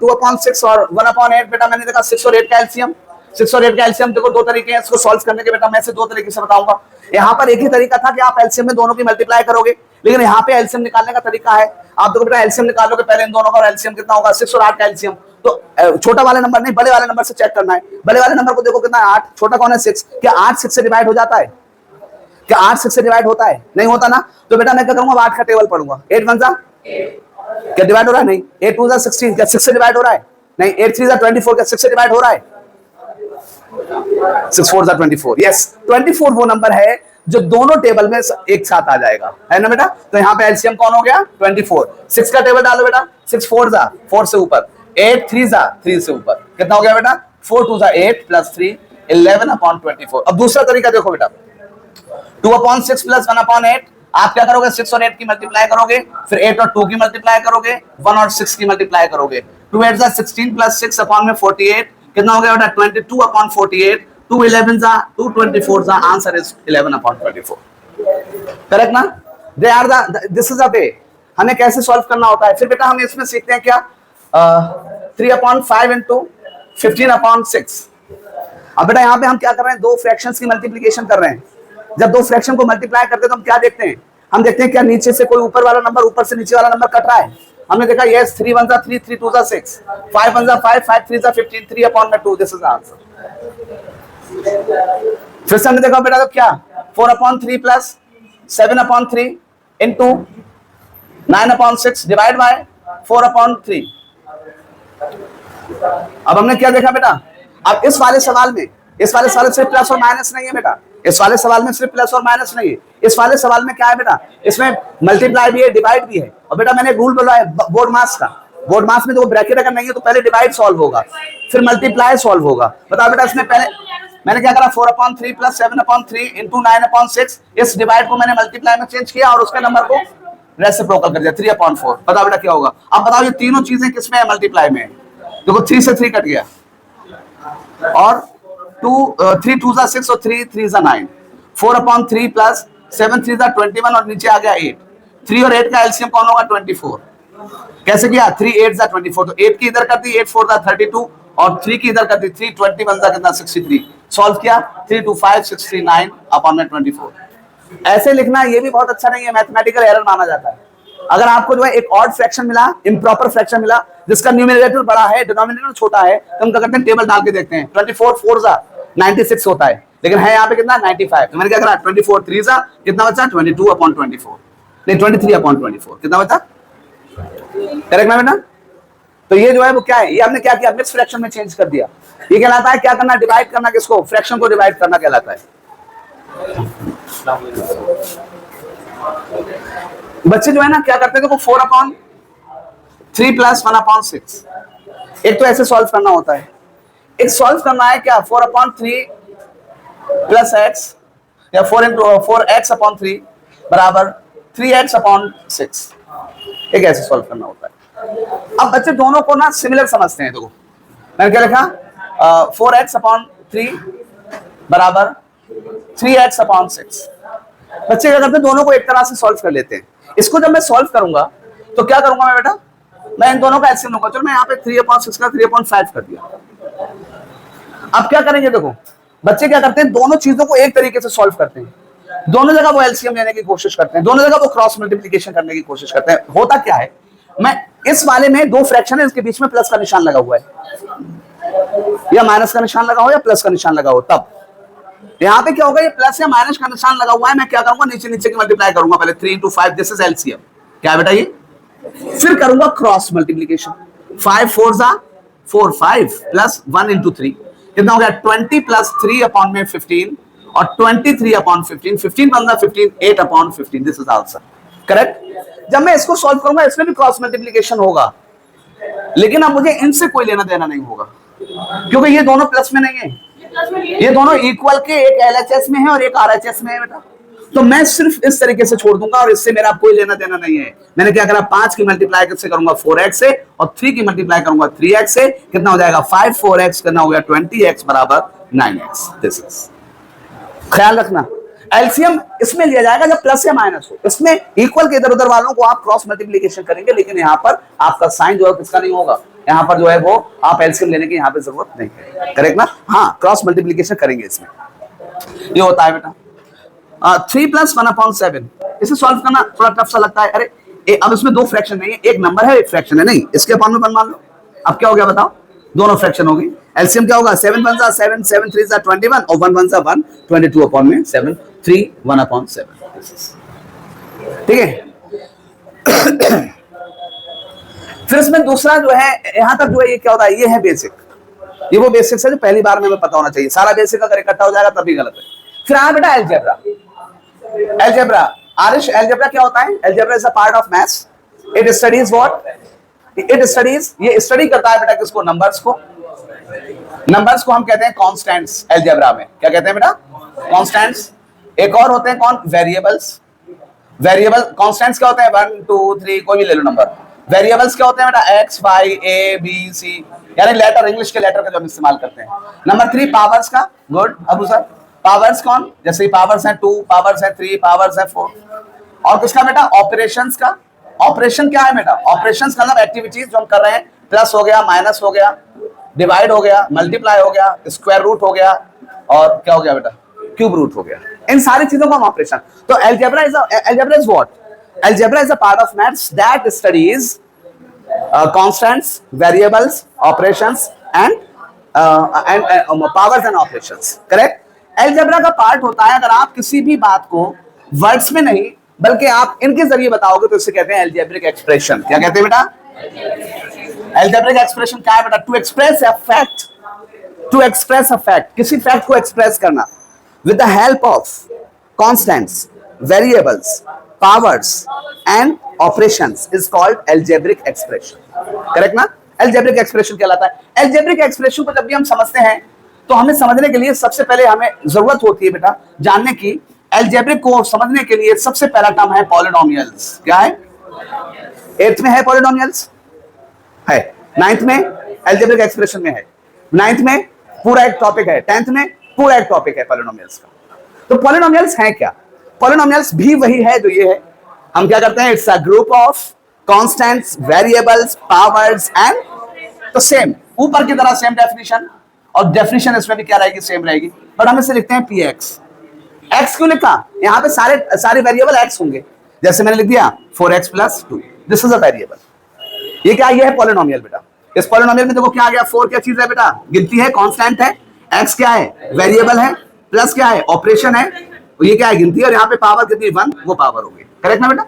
2/6 और 1/8, बेटा मैंने देखा 6 और 8 का एलसीएम, 6 और 8 का एलसीएम देखो दो तरीके हैं इसको सॉल्व करने के, बेटा मैं इसे दो तरीके से बताऊंगा। यहाँ पर एक ही तरीका था कि आप एलसीएम में दोनों की मल्टीप्लाई करोगे, लेकिन यहाँ पे एलसीएम निकालने का तरीका है, आप देखो बेटा एलसीएम निकालोगे पहले इन दोनों का, और एलसीएम कितना होगा 6 और 8 का एलसीएम, तो छोटा वाला नंबर नहीं बड़े वाले नंबर से चेक करना है। बड़े वाले नंबर को देखो कितना 8, छोटा कौन है 6, क्या 8 6 से डिवाइड हो जाता है, क्या 8 6 से डिवाइड होता है, नहीं होता ना, तो बेटा मैं क्या करूंगा 8 का टेबल पढ़ूंगा, 8 1 जा क्या डिवाइड हो रहा है, नहीं, 8 2 जा 16 क्या 6 से डिवाइड हो रहा है, नहीं, 8 3 जा 24 क्या 6 से डिवाइड हो रहा है, 6 4 जा 24, यस 24 वो नंबर है जो दोनों टेबल में एक साथ आ जाएगा, है ना बेटा। तो यहाँ पे एलसीएम कौन हो गया 24, 6 का टेबल डालो बेटा, 6 4 जा 4 से ऊपर, 8 3 जा 3 से ऊपर, कितना हो गया बेटा 4 2 जा 8 + 3 11/24। अब दूसरा तरीका देखो बेटा, 2/6 प्लस 1/8, आप क्या करोगे 6 और 8 की मल्टीप्लाई करोगे, फिर 8 और 2 की मल्टीप्लाई करोगे, 1 और 6 की मल्टीप्लाई करोगे। 2 8 जा 16 प्लस 6 अपॉन में 48, कितना हो गया बेटा 22/48, 2 11 जा 2 24 जा, आंसर इज 11/24। करेक्ट ना? They are the, this is a way हमें कैसे सॉल्व करना होता है। फिर बेटा हम इसमें सीखते हैं क्या 3/5 इंटू 15/6। अब बेटा यहाँ पे हम क्या कर रहे हैं, दो फ्रैक्शंस की मल्टीप्लिकेशन कर रहे हैं। जब दो फ्रैक्शन को मल्टीप्लाई करते हैं तो हम क्या देखते हैं, हम देखते हैं क्या नीचे से कोई ऊपर वाला नंबर ऊपर से नीचे वाला नंबर कट रहा है। हमने देखा यस 3 1 जा 3 3 2 जा 6, 5 1 जा 5 5 3 जा 15, 3/2, दिस इज आंसर। फिर से हमने देखा बेटा तो क्या 4/3 प्लस 7/3 इंटू 9/6 डिवाइड बाय 4/3। अब हमने क्या देखा बेटा, अब इस वाले सवाल में सिर्फ प्लस और माइनस नहीं है बेटा, इस वाले सवाल में सिर्फ प्लस और माइनस नहीं है, इस वाले सवाल में क्या है बेटा, इसमें मल्टीप्लाई भी है डिवाइड भी है। और बेटा मैंने रूल बोला है बोर्ड मास का, बोर्ड मास में जो ब्रैकेट अगर नहीं है तो पहले डिवाइड सॉल्व होगा फिर मल्टीप्लाई सॉल्व होगा। बताओ बेटा इसमें पहले मैंने क्या करा 4/3 प्लस 7/3 इंटू 9/6, इस डिवाइड को मैंने मल्टीप्लाई में चेंज किया और उसके नंबर को रेसिप्रोकल कर दिया 3/4। बताओ बेटा क्या होगा। अब बताओ ये तीनों चीजें किसमें है, मल्टीप्लाई में। देखो 3 से 3 कट गया और 3 2 जा 6 और 3 3 जा 9, 4/3 प्लस 7 3 जा 21 और नीचे आ गया 8। 3 और 8 का एलसीएम कौन होगा 24। कैसे किया 3 8 जा 24, तो 8 की इधर कर दी 8 4 जा 32 और 3 की इधर कर दी 3 21 जा कितना 63। सॉल्व किया 3 2 5 6 3 9/24। ऐसे लिखना ये भी बहुत अच्छा नहीं है, मैथमेटिकल एरर माना जाता है। अगर आपको जो है एक ऑड फ्रैक्शन मिला, इम्प्रॉपर फ्रैक्शन मिला जिसका न्यूमरेटर बड़ा है डिनोमिनेटर छोटा है, तो हम क्या करते हैं टेबल डाल के देखते हैं 24 4 जा 96 होता है, लेकिन है यहाँ पे कितना 95। तो मैंने क्या करा 24 3 जा कितना बचा 22/24, नहीं 23/24 कितना बचा, करेक्ट ना बेटा। तो ये जो है वो क्या है, ये हमने क्या किया मिक्स फ्रैक्शन में चेंज कर दिया। ये कहलाता है क्या करना, डिवाइड करना, किसको फ्रैक्शन को डिवाइड करना कहलाता है। बच्चे जो है ना क्या करते हैं देखो 4/3 प्लस 1/6, एक तो ऐसे सॉल्व करना होता है, एक सॉल्व करना है क्या 4/3 प्लस x या 4x/3 बराबर 3x/6, एक ऐसे सॉल्व करना होता है। अब बच्चे दोनों को ना सिमिलर समझते हैं। देखो मैंने क्या लिखा 4x/3 बराबर 3x/6। बच्चे क्या करते हैं दोनों को एक तरह से सॉल्व कर लेते हैं। इसको जब मैं सॉल्व करूंगा तो क्या करूंगा मैं बेटा, मैं इन दोनों का एलसीएम लूंगा। चलो मैं यहाँ पे 3/6 का 3/5 कर दिया। अब क्या करेंगे देखो बच्चे क्या करते हैं दोनों चीजों को एक तरीके से सॉल्व करते हैं, दोनों जगह वो एलसीएम लेने की कोशिश करते हैं, दोनों जगह वो क्रॉस मल्टीप्लिकेशन करने की कोशिश करते हैं। होता क्या है, मैं इस वाले में दो फ्रैक्शन है, इसके बीच में प्लस का निशान लगा हुआ है या माइनस का निशान लगा हो या प्लस का निशान लगा हो, तब यहाँ पे क्या होगा ये प्लस या माइनस का निशान लगा हुआ है, मैं क्या करूंगा नीचे नीचे की मल्टीप्लाई करूंगा पहले 3 × 5, दिस इज एलसीएम क्या बेटा ये, फिर करूंगा क्रॉस मल्टीप्लिकेशन 5 4 जा 4 5 प्लस 1 × 3 कितना हो गया 20 प्लस 3/15 और 23/15, 15 बन गया 15 8/15, दिस इज आंसर करेक्ट। जब मैं इसको सॉल्व करूंगा इसमें भी क्रॉस मल्टीप्लिकेशन होगा, लेकिन अब मुझे इनसे कोई लेना देना नहीं होगा क्योंकि ये दोनों प्लस में नहीं है, ये दोनों इक्वल के, एक एलएचएस में है और एक आरएचएस में है बेटा। तो मैं सिर्फ इस तरीके से छोड़ दूंगा और इससे मेरा कोई लेना देना नहीं है। मैंने क्या करा 5 की मल्टीप्लाई से करूंगा 4x से और 3 की मल्टीप्लाई करूंगा 3x से, कितना हो जाएगा 5 4x कितना हो गया 20x बराबर 9x। दिस इज ख्याल रखना एलसीएम इसमें लिया जाएगा जब प्लस या माइनस हो, इसमें इक्वल के इधर उधर वालों को आप क्रॉस मल्टीप्लिकेशन करेंगे, लेकिन यहाँ पर आपका साइन जो है किसका नहीं होगा, यहाँ पर जो है वो आप एलसीएम लेने की यहाँ पे जरूरत नहीं है, करेक्ट ना। हाँ क्रॉस मल्टीप्लिकेशन करेंगे इसमें, ये होता है बेटा 3 + 1/7। इसे सॉल्व करना थोड़ा टफ सा लगता है, अरे अब इसमें दो फ्रैक्शन नहीं है, एक नंबर है एक फ्रैक्शन है, नहीं इसके अपॉन में 1 मान लो। अब क्या हो गया बताओ, दोनों फ्रैक्शन हो गई, एलसीएम क्या होगा 7 1 जा 7 7 3 जा 21 और 1 1 जा 1 22/7 3 1/7, ठीक है। फिर इसमें दूसरा जो है यहां तक जो है ये क्या होता है, ये है बेसिक, ये वो बेसिक्स है जो पहली बार में हमें पता होना चाहिए। सारा बेसिक अगर इकट्ठा हो जाएगा तभी गलत है। फिर आया बेटा अलजेब्रा। अलजेब्रा आरिश, अलजेब्रा क्या होता है, algebra is a part of maths, it studies what, it studies, ये स्टडी करता है बेटा किसको, नंबर्स को। नंबर्स को हम कहते हैं कांस्टेंट्स, अलजेब्रा में क्या कहते हैं बेटा, कांस्टेंट्स। एक और होते हैं कौन, वेरिएबल्स। वेरिएबल कांस्टेंट्स क्या होते हैं, 1 2 3 कोई भी ले लो नंबर। वेरिएबल्स क्या होते हैं बेटा, x y a b c, यानी लेटर, इंग्लिश के लेटर का जो हम इस्तेमाल करते हैं। नंबर 3 पावर्स का, गुड अबू सर। पावर्स कौन, जैसे पावर्स हैं 2, पावर्स हैं 3, पावर्स हैं 4। और किसका बेटा, ऑपरेशंस का। ऑपरेशन क्या है बेटा, ऑपरेशंस मतलब एक्टिविटीज जो हम कर रहे हैं, प्लस हो गया, माइनस हो गया, डिवाइड हो गया, मल्टीप्लाई हो गया, स्क्वायर रूट हो गया, और क्या हो गया बेटा, क्यूब रूट हो गया। इन सारी चीजों को हम ऑपरेशन। तो algebra is what, algebra is a part of maths that studies constants, variables, operations and powers and operations, correct. Algebra का पार्ट होता है, अगर आप किसी भी बात को वर्ड्स में नहीं बल्कि आप इनके जरिए बताओगे तो इसे कहते हैं अलजेब्रिक एक्सप्रेशन। क्या कहते हैं बेटा, अलजेब्रिक एक्सप्रेशन क्या है बेटा, to express a fact, to express a fact, किसी फैक्ट को एक्सप्रेस करना with the help of constants, variables, powers and operations is called algebraic expression, correct ना। algebraic expression कहलाता है। algebraic expression को जब भी हम समझते हैं तो हमें समझने के लिए सबसे पहले हमें जरूरत होती है बेटा जानने की, algebraic को समझने के लिए सबसे पहला टर्म है polynomials। क्या है, 8th में है polynomials, है 9th में algebraic expression में है, 9th में पूरा एक टॉपिक है, 10th में पूरा एक टॉपिक है पॉलिनोमियल्स का। तो पॉलिनोमियल्स हैं क्या, पॉलिनोमियल्स भी वही है जो ये है। हम क्या करते हैं, it's a group of constants, variables, powers and, तो सेम ऊपर की तरह सेम डेफिनेशन, और डेफिनेशन इसमें भी क्या रहेगी, सेम रहेगी, बट हम इसे लिखते हैं पी एक्स। एक्स क्यों लिखा, यहाँ पे सारे वेरिएबल एक्स होंगे, जैसे मैंने लिख दिया 4x + 2, this is a variable. ये क्या, ये है पॉलिनोमियल बेटा। इस पॉलिनोमियल में देखो क्या आ गया, 4 क्या चीज है बेटा, गिनती है, कांस्टेंट है, x क्या है, वेरिएबल है, प्लस क्या है, ऑपरेशन है, ये क्या है, गिनती है, और यहाँ पे पावर कितनी, 1, वो पावर हो गई, करेक्ट ना बेटा।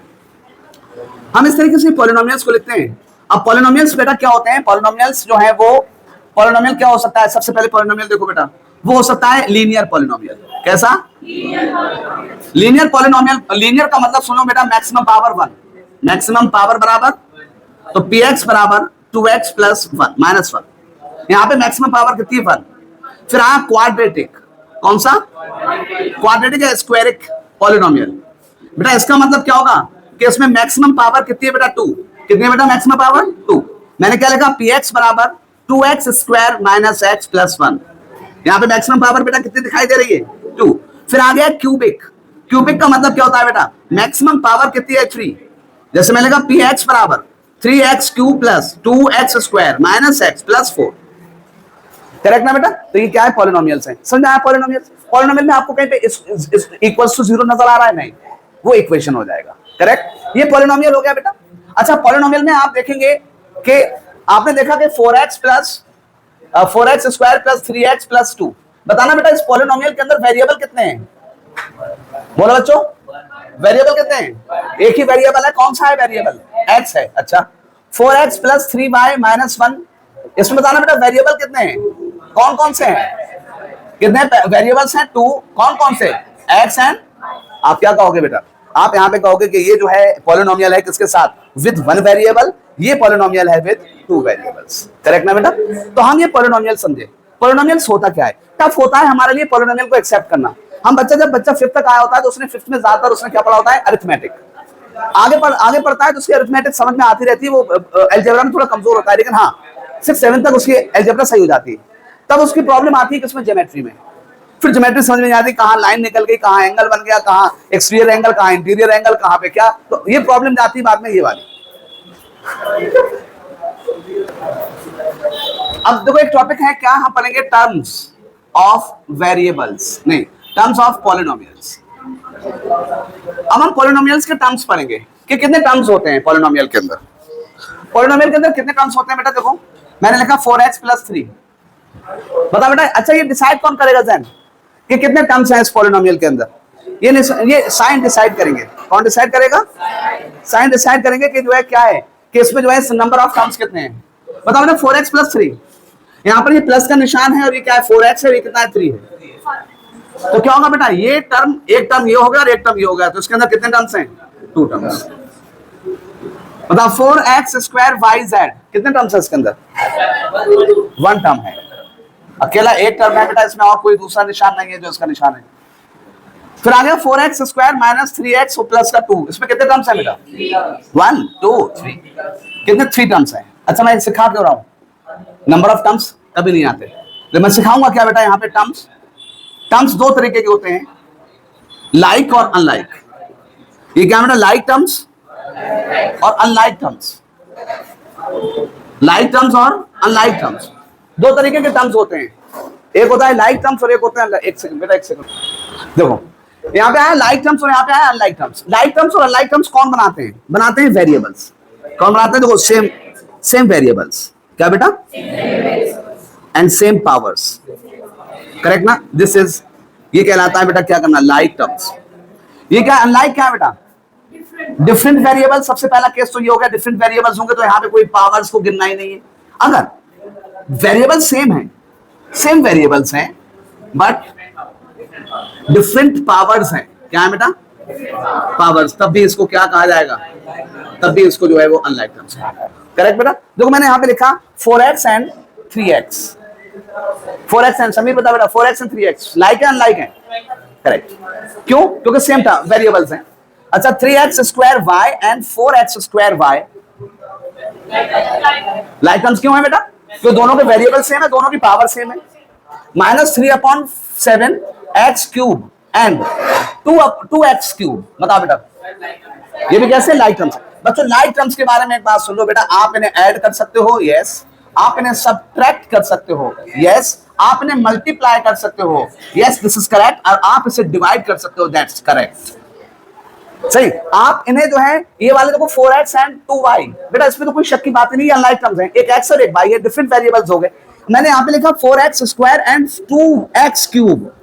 हम इस तरीके से पॉलिनोमियल्स को लिखते हैं। अब पॉलिनोमियल्स बेटा क्या होते हैं, पॉलिनोमियल्स जो है वो, पॉलिनोमियल क्या हो सकता है, सबसे पहले पॉलिनोमियल देखो बेटा, वो हो सकता है लीनियर पॉलिनोमियल। कैसा, लीनियर पॉलिनोमियल। लीनियर का मतलब सुनो बेटा, मैक्सिमम पावर 1, मैक्सिमम पावर बराबर, तो px बराबर 2x + 1 - 1, यहाँ पे मैक्सिमम पावर कितनी है, 1। फिर आया क्वाड्रेटिक, कौन सा, क्वाड्रेटिक है, स्क्वायरिक पॉलिनोमियल। बेटा इसका मतलब क्या होगा कि इसमें मैक्सिमम पावर कितनी है बेटा, 2। कितनी है बेटा मैक्सिमम पावर, 2। मैंने क्या लिखा, px बराबर 2x² - x + 1, यहाँ पे मैक्सिमम पावर बेटा कितनी दिखाई दे रही है, 2। फिर आ गया क्यूबिक। क्यूबिक का मतलब क्या होता है बेटा, मैक्सिमम पावर कितनी है, 3। जैसे मैंने लिखा px बराबर 3x³ + 2x² - x + 4, करेक्ट ना बेटा। तो ये क्या है, पॉलिनोमियल्स हैं, समझ आया। पॉलिनोमियल्स, पॉलिनोमियल में आपको कहीं पे इक्वल्स टू 0 नजर आ रहा है, नहीं, वो इक्वेशन हो जाएगा, करेक्ट। ये पॉलिनोमियल हो गया बेटा। अच्छा, पॉलिनोमियल में आप देखेंगे कि आपने देखा कि 4x + 4x² + 3x + 2, बताना बेटा इस पॉलिनोमियल के अंदर वेरिएबल कितने हैं, बोलो बच्चों, वेरिएबल कितने हैं, एक ही वेरिएबल है, कौन सा है वेरिएबल, x है। अच्छा, 4x + 3y - 1, इसमें बताना बेटा वेरिएबल कितने हैं, कौन कौन से हैं, कितने वेरिएबल्स हैं, 2, कौन कौन से, x एंड, आप क्या कहोगे बेटा, आप यहाँ पे कहोगे कि ये जो है पॉलिनोमियल है किसके साथ, विद 1 वेरिएबल, ये पॉलिनोमियल है विद 2 वेरिएबल्स, करेक्ट ना बेटा। तो हम ये पॉलिनोमियल समझे, पॉलिनोमियल्स होता क्या है, टफ होता है हमारे लिए पॉलिनोमियल को एक्सेप्ट करना। हम जब बच्चा 5th तक आया होता है तो उसने 5th में ज्यादातर उसने क्या पढ़ा होता है, अरिथमेटिक। आगे पढ़ता है तो उसकी अरिथमेटिक समझ में आती रहती है, वो अलजेब्रा में थोड़ा कमजोर होता है, लेकिन हाँ 6th 7th तक उसकी अलजेब्रा सही हो जाती है। तब उसकी प्रॉब्लम आती है किसमें, ज्योमेट्री में। फिर ज्योमेट्री समझ में नहीं आती, कहाँ लाइन निकल गई, कहाँ एंगल बन गया, कहाँ एक्सटीरियर एंगल, कहाँ इंटीरियर एंगल, कहाँ पे क्या, तो ये प्रॉब्लम जाती है बाद में, ये वाली। अब देखो एक टॉपिक है क्या, हम पढ़ेंगे टर्म्स ऑफ वेरिएबल्स, नहीं टर्म्स ऑफ पॉलिनोमियल्स। अब हम पॉलिनोमियल्स के टर्म्स पढ़ेंगे कि कितने टर्म्स होते हैं पॉलिनोमियल के अंदर। पॉलिनोमियल के अंदर कितने टर्म्स होते हैं बेटा, देखो मैंने लिखा 4x + 3, बता बेटा। अच्छा, ये डिसाइड कौन करेगा जैन कि कितने टर्म्स हैं इस पॉलिनोमियल के अंदर, ये साइन डिसाइड करेंगे। कौन डिसाइड करेगा, साइन डिसाइड करेंगे कि जो है क्या है, कि इसमें जो है नंबर ऑफ टर्म्स कितने हैं। बताओ बेटा 4x + 3, यहाँ पर ये प्लस का निशान है और ये क्या है 4x है, ये कितना है 3 है। तो क्या होगा बेटा, ये टर्म, एक टर्म ये हो गया और एक टर्म ये हो गया, तो इसके अंदर कितने टर्म्स हैं, 2 टर्म्स। बताओ 4x² yz, कितने टर्म्स है इसके अंदर, 1 टर्म है, अकेला एक टर्म है बेटा, इसमें और कोई दूसरा निशान नहीं है जो इसका निशान है। फिर आ गया 4x square minus 3x plus का 2, इसमें कितने टर्म्स है बेटा? 1 2 3, कितने 3 टर्म्स है। अच्छा मैं सिखा क्यों रहा हूं, नंबर ऑफ टर्म्स कभी नहीं आते, तो मैं सिखाऊंगा क्या बेटा यहाँ पे टर्म्स। टर्म्स दो तरीके के होते हैं, लाइक और अनलाइक। ये क्या बेटा, लाइक टर्म्स और अनलाइक टर्म्स। लाइक टर्म्स और अनलाइक टर्म्स, दो तरीके के टर्म्स होते हैं, एक होता है लाइक टर्म्स और एक होता है, एक सेकंड बेटा, एक सेकंड देखो, यहाँ पे आया लाइक टर्म्स और यहाँ पे आया अनलाइक टर्म्स। लाइक टर्म्स और अनलाइक टर्म्स कौन बनाते हैं? बनाते हैं वेरिएबल्स। कौन बनाते हैं? देखो, सेम वेरिएबल्स, क्या बेटा? एंड सेम पावर्स, करेक्ट ना? दिस इज, ये कहलाता है बेटा क्या करना, लाइक टर्म्स। ये क्या अनलाइक क्या है बेटा? Different variable. सबसे पहला केस तो ये हो गया, डिफरेंट वेरिएबल्स होंगे तो यहाँ पे कोई पावर्स को गिनना ही नहीं है। अगर वेरिएबल सेम है, सेम वेरिएबल्स हैं बट डिफरेंट पावर्स हैं, क्या है बेटा? पावर्स, तब भी इसको क्या कहा जाएगा? तब भी इसको जो है वो अनलाइक टर्म्स, करेक्ट बेटा? देखो मैंने यहाँ पे लिखा 4x and 3x। 4x and, Sameer बता बेटा, 4x एंड 3x लाइक है अनलाइक है? करेक्ट, क्यों? क्योंकि सेम था, वेरिएबल्स हैं। अच्छा 3x square y and 4x square y like terms क्यों है बेटा? क्योंकि दोनों के वेरिएबल सेम है, दोनों की पावर सेम है। -3/7 x cube and 2x cube, बताओ बेटा ये भी कैसे? Like terms. बच्चों लाइक टर्म्स के बारे में एक बात सुन लो बेटा, आप इन्हें ऐड कर सकते हो, यस। आप इन्हें सब्ट्रैक्ट कर सकते हो, यस। आप इन्हें मल्टीप्लाई कर सकते हो, यस, दिस इज करेक्ट। और आप इसे डिवाइड कर सकते हो, दैट्स करेक्ट, सही। आप इन्हें जो है, ये वाले देखो 4x एंड 2y, बेटा इसमें तो कोई शक की बात नहीं है, अनलाइक टर्म्स हैं, एक x और एक y है, डिफरेंट वेरिएबल्स हो गए। मैंने यहाँ पे लिखा 4x square and 2x cube,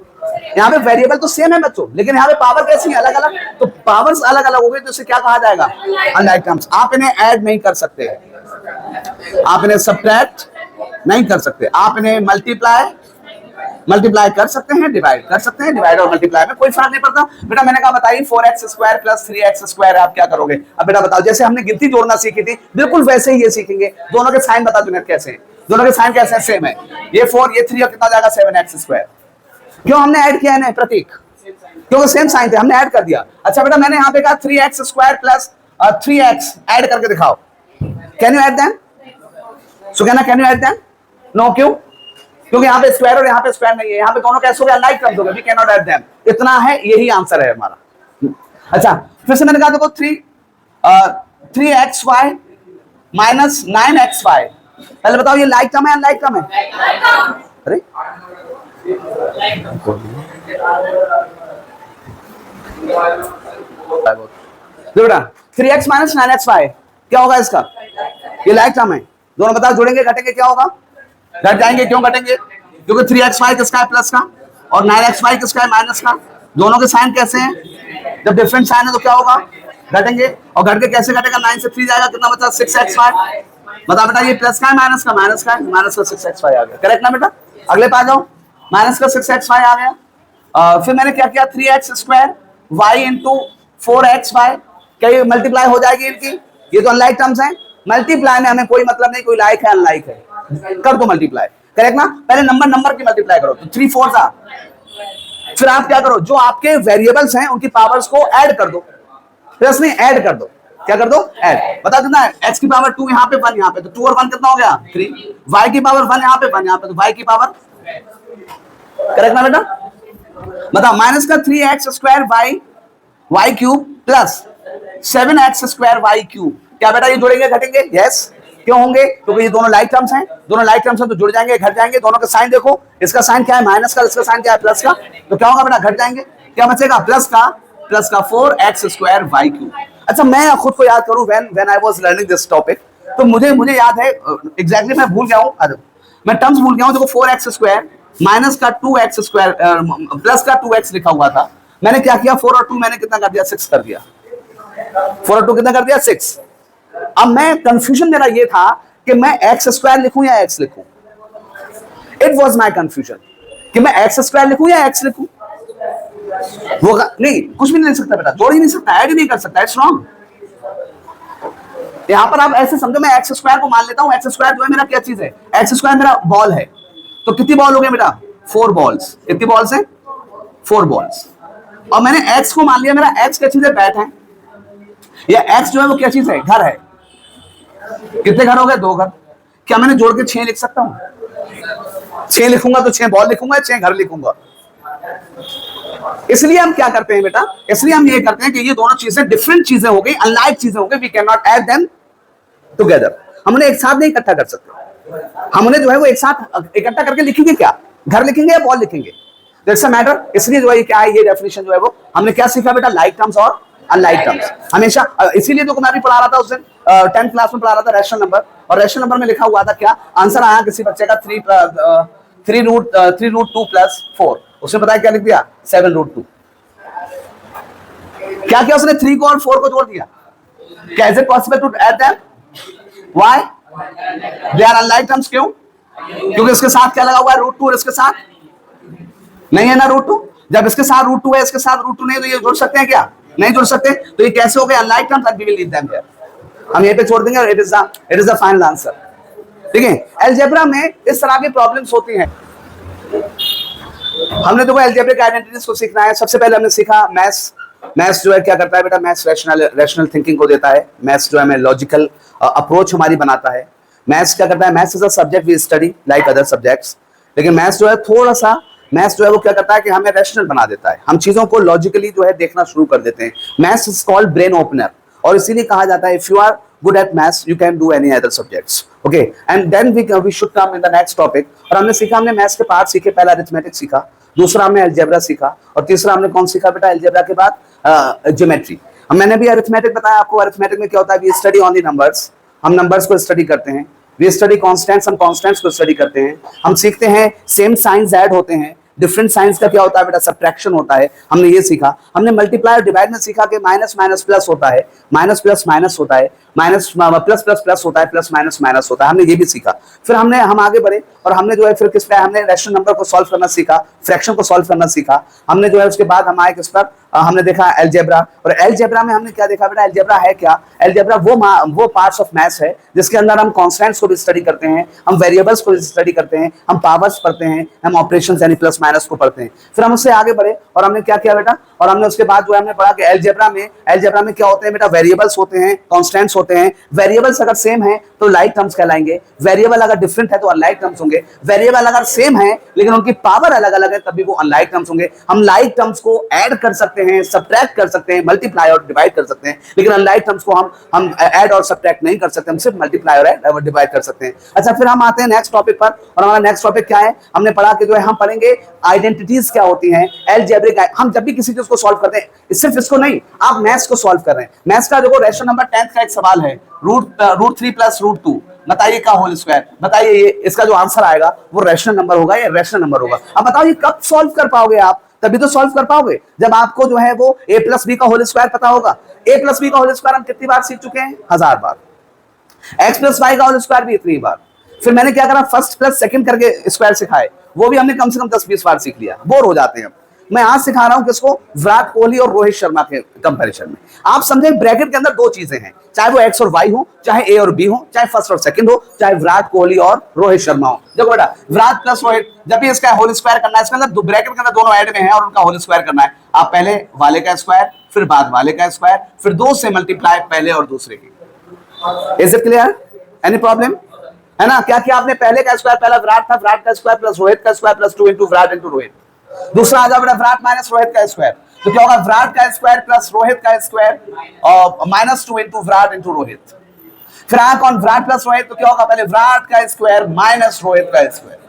यहाँ पे वेरिएबल तो सेम है बच्चों, लेकिन यहाँ पे पावर कैसी है? अलग अलग। तो पावर्स अलग अलग हो गई तो इसे क्या कहा जाएगा? Unlike terms. आप इन्हें ऐड नहीं कर सकते, आप इन्हें सब्ट्रैक्ट नहीं कर सकते, आप इन्हें मल्टीप्लाई कर सकते हैं, डिवाइड कर सकते हैं। डिवाइड और मल्टीप्लाई में कोई फर्क नहीं पड़ता बेटा। मैंने कहा बताइए 4x square plus 3x square आप क्या करोगे? अब बेटा बताओ, जैसे हमने गिनती जोड़ना सीखी थी बिल्कुल वैसे ही ये सीखेंगे। दोनों के साइन बता दो कैसे हैं, दोनों के साइन कैसे हैं? सेम है। ये 4 ये 3 और कितना जाएगा? 7x square. क्यों हमने ऐड किया है प्रतीक? क्योंकि सेम साइन थे, हमने ऐड कर दिया। अच्छा बेटा मैंने यहाँ पे कहा 3x square plus 3x add करके दिखाओ, can you add them? So कहना can you add them? No, क्यों? क्योंकि यहाँ पे स्क्वायर और यहाँ पे स्क्वायर नहीं है, यहाँ पे दोनों कैसे हो गया? लाइक टर्म्स हो गए, we can not add them. इतना है, यही आंसर है हमारा। अच्छा फिर से मैंने कहा देखो 3xy माइनस 9xy, पहले बताओ ये लाइक टर्म है अनलाइक टर्म है? अरे बेटा 3x माइनस 9xy क्या होगा इसका? ये लाइक टर्म है। दोनों बताओ जुड़ेंगे घटेंगे क्या होगा? घट जाएंगे। क्यों घटेंगे? क्योंकि 3xy किसका है? प्लस का, और 9xy किसका है? माइनस का। दोनों के साइन कैसे हैं? जब डिफरेंट साइन है तो क्या होगा? घटेंगे। और घट के कैसे घटेगा? 9 से 3 जाएगा, कितना बचा? 6xy। बता बेटा ये प्लस का है माइनस का? माइनस का है, माइनस का 6xy आ गया, करेक्ट ना बेटा? अगले पे आ जाओ, माइनस का 6xy आ गया। फिर मैंने क्या किया? 3x square y into 4xy, क्या ये मल्टीप्लाई हो जाएगी इनकी? ये तो अनलाइक टर्म्स हैं, मल्टीप्लाई में हमें कोई मतलब नहीं, कोई लाइक है अनलाइक है, कर दो मल्टीप्लाई, करेक्ट ना? पहले नंबर की मल्टीप्लाई करो, तो 3 4 जा। फिर आप क्या करो? जो आपके वेरिएबल्स हैं उनकी पावर्स को ऐड कर दो, प्लस नहीं ऐड कर दो। क्या कर दो? ऐड। बता कितना है? x की पावर 2 यहाँ पे 1 यहाँ पे, तो 2 और 1 कितना हो गया? 3। y की पावर 1 यहाँ पे 1 यहाँ पे, तो y की पावर, करेक्ट ना बेटा? बताओ माइनस का 3x square y cube plus 7x square y cube, क्या बेटा ये जुड़ेंगे घटेंगे? यस। क्यों होंगे? क्योंकि ये दोनों लाइक टर्म्स हैं, दोनों लाइक टर्म्स हैं तो जुड़ जाएंगे घट जाएंगे। दोनों का साइन देखो, इसका साइन क्या है? माइनस का, इसका साइन क्या है? प्लस का। तो क्या होगा बेटा? घट जाएंगे। क्या बचेगा? प्लस का 4x स्क्वायर y क्यूब। अच्छा मैं खुद को याद करूं, when I was learning this topic, तो मुझे याद है एग्जैक्टली, मैं भूल गया हूं, मैं टर्म्स भूल गया हूं। देखो 4x स्क्वायर माइनस का 2x स्क्वायर प्लस का 2x लिखा हुआ था। मैंने क्या किया? 4 और 2 मैंने कितना कर दिया? 6 कर दिया। 4 और 2 कितना कर दिया? 6। अब मैं कंफ्यूजन मेरा ये था कि मैं x स्क्वायर लिखूं या x लिखूं। इट वाज माय कंफ्यूजन कि मैं x स्क्वायर लिखूं या x लिखूं। वो नहीं, कुछ भी नहीं लिख सकता बेटा, जोड़ ही नहीं सकता, ऐड ही नहीं कर सकता, इट्स रॉन्ग। यहां पर आप ऐसे समझो, मैं एक्स स्क्वायर को मान लेता हूं। एक्स स्क्वायर जो है मेरा क्या चीज है? एक्स स्क्वायर मेरा बॉल है। तो कितनी बॉल हो गई बेटा? 4 बॉल्स। कितनी बॉल्स है? 4 बॉल्स। और मैंने x को मान लिया, मेरा x क्या चीज है, बैट है, या x जो है वो क्या चीज है, घर है। कितने घर हो गए, 2 घर। क्या मैंने जोड़ के 6 लिख सकता हूं? 6 लिखूंगा तो 6 बॉल लिखूंगा, 6 घर लिखूंगा। इसलिए हम क्या करते हैं बेटा, इसलिए हम ये करते हैं कि ये दोनों चीजें डिफरेंट चीजें हो गई, अनलाइक चीजें हो गई, we can not add them together. हम उन्हें एक साथ नहीं इकट्ठा कर सकते, हम उन्हें जो है वो एक साथ इकट्ठा करके लिखेंगे क्या, घर लिखेंगे या बॉल लिखेंगे, दैट्स अ मैटर। इसलिए जो है क्या है, ये डेफिनेशन जो है वो हमने क्या सीखा बेटा, लाइक टर्म्स और अनलाइक टर्म्स हमेशा। इसीलिए तो मैं भी पढ़ा रहा था उस दिन 10th क्लास में पढ़ा रहा था रैशनल नंबर, और रैशनल नंबर में लिखा हुआ था क्या, आंसर आया किसी बच्चे का 3√2 + 4, उसने बताया क्या लिख दिया, 7√2। क्या किया उसने, 3 को और 4 को जोड़ दिया। क्या is it possible to add them? Why? They are unlike terms. क्यों? क्योंकि इसके साथ क्या लगा हुआ है, √2, और इसके साथ नहीं है ना √2। जब इसके साथ √2 है, इसके साथ √2 नहीं, तो ये जोड़ सकते हैं क्या, नहीं जोड़ सकते। तो ये कैसे हो गए unlike terms, and we will leave them here. हम यहीं पे छोड़ देंगे, और it is the final answer. ठीक है, अलजेब्रा में इस तरह की प्रॉब्लम्स होती हैं। हमने तो अलजेब्रिक आइडेंटिटीज को सीखना है। सबसे पहले हमने सीखा मैथ्स। मैथ्स जो है क्या करता है बेटा, मैथ्स रैशनल थिंकिंग को देता है। मैथ्स जो है हमें लॉजिकल अप्रोच हमारी बनाता है। मैथ्स क्या करता है, maths is a subject we study like other subjects, लेकिन मैथ्स जो है थोड़ा सा, मैथ्स जो है वो क्या करता है कि हमें रैशनल बना देता है, हम चीजों को लॉजिकली जो है देखना शुरू कर देते हैं। Maths is called brain opener, और इसीलिए कहा जाता है if you are good at maths you can do any other subjects, okay, and then we should come in the next topic। और हमने सीखा, हमने मैथ्स के पार्ट सीखे, पहला अरिथमेटिक सीखा, दूसरा हमने अलजेब्रा सीखा, और तीसरा हमने कौन सीखा बेटा, अलजेब्रा के बाद ज्योमेट्री। मैंने भी अरिथमेटिक बताया आपको। अरिथमेटिक में क्या होता है, वी स्टडी ओनली नंबर्स, हम नंबर्स को स्टडी करते हैं। वी स्टडी कॉन्स्टेंट्स, हम कॉन्स्टेंट्स को स्टडी करते हैं। हम सीखते हैं सेम साइंस ऐड होते हैं, डिफरेंट साइंस का क्या होता है बेटा, सब्ट्रैक्शन होता है, हमने ये सीखा। हमने मल्टीप्लाई और डिवाइड में सीखा कि माइनस माइनस प्लस होता है, माइनस प्लस माइनस होता है, माइनस प्लस प्लस प्लस होता है, प्लस माइनस माइनस होता है, हमने ये भी सीखा। फिर हम आगे बढ़े, और हमने जो है फिर किस पे, हमने रैशनल नंबर को सॉल्व करना सीखा, फ्रैक्शन को सॉल्व करना सीखा। हमने जो है उसके बाद हम आए किस पर, हमने देखा अलजेब्रा। और अलजेब्रा में हमने क्या देखा बेटा, अलजेब्रा है क्या, अलजेब्रा वो पार्ट्स ऑफ मैथ्स है जिसके अंदर हम कॉन्स्टेंट्स को भी स्टडी करते हैं, हम वेरिएबल्स को भी स्टडी करते हैं, हम पावर्स पढ़ते हैं, हम ऑपरेशंस यानी प्लस माइनस को पढ़ते हैं। फिर हम उससे आगे बढ़े, और हमने क्या किया बेटा, और हमने उसके बाद जो है हमने पढ़ा कि अलजेब्रा में क्या होते हैं बेटा, वेरिएबल्स होते हैं, कॉन्स्टेंट्स होते हैं। वेरिएबल्स अगर सेम है तो लाइक टर्म्स कहलाएंगे, वेरिएबल अगर डिफरेंट है तो अनलाइक टर्म्स होंगे। वेरिएबल अगर सेम है लेकिन उनकी पावर अलग अलग है तभी वो अनलाइक टर्म्स होंगे। हम लाइक टर्म्स को ऐड कर सकते हैं, सब्ट्रैक्ट कर सकते हैं, मल्टीप्लाई और डिवाइड कर सकते हैं, लेकिन अनलाइक टर्म्स को हम ऐड और सब्ट्रैक्ट नहीं कर सकते, हम सिर्फ मल्टीप्लाई और डिवाइड कर सकते हैं। अच्छा, फिर हम आते हैं नेक्स्ट टॉपिक पर, और हमारा नेक्स्ट टॉपिक क्या है, हमने पढ़ा कि जो है हम पढ़ेंगे आइडेंटिटीज क्या होती हैं, अलजेब्रिक। हम जब भी किसी चीज को सॉल्व करते हैं, सिर्फ इसको नहीं, आप मैथ्स को सॉल्व कर रहे हैं। मैथ्स का देखो रैशनल नंबर 10th का एक सवाल है, √3 + √2 बताइए का होल स्क्वायर। बताइए ये इसका जो आंसर आएगा वो रैशनल नंबर होगा या रैशनल नंबर होगा। अब बताओ ये कब सॉल्व कर पाओगे आप, तभी तो सॉल्व कर पाओगे जब आपको जो है वो a + b का होल स्क्वायर पता होगा। a + b का होल स्क्वायर हम कितनी बार सीख चुके हैं, 1000 बार। x + y का होल स्क्वायर भी इतनी बार। फिर मैंने क्या करा, फर्स्ट प्लस सेकंड करके स्क्वायर सिखाए, वो भी हमने कम से कम 10-20 बार सीख लिया, बोर हो जाते हैं। मैं आज सिखा रहा हूं किसको, विराट कोहली और रोहित शर्मा के कंपैरिजन में। आप समझे ब्रैकेट के अंदर 2 चीजें हैं, चाहे वो x और y हो, चाहे a और b हो, चाहे फर्स्ट और सेकंड हो, चाहे विराट कोहली और रोहित शर्मा हो। देखो बेटा, विराट प्लस रोहित, जब भी इसका होल स्क्वायर करना है, इसके अंदर ब्रैकेट के अंदर दोनों ऐड में है और उनका होल स्क्वायर करना है। आप पहले वाले का स्क्वायर, फिर बाद वाले का स्क्वायर, फिर 2 से मल्टीप्लाई पहले और दूसरे की। Is it clear? Any problem है ना? क्या किया आपने, पहले का स्क्वायर पहला विराट था, विराट का स्क्वायर प्लस रोहित का square plus 2 into Virat into Rohit. दूसरा आ जाओ बेटा, विराट माइनस रोहित का स्क्वायर, तो क्या होगा, विराट का स्क्वायर प्लस रोहित का स्क्वायर और -2 इंटू विराट इंटू रोहित। फिर आया कौन, विराट प्लस रोहित, तो क्या होगा, पहले विराट का स्क्वायर माइनस रोहित का स्क्वायर।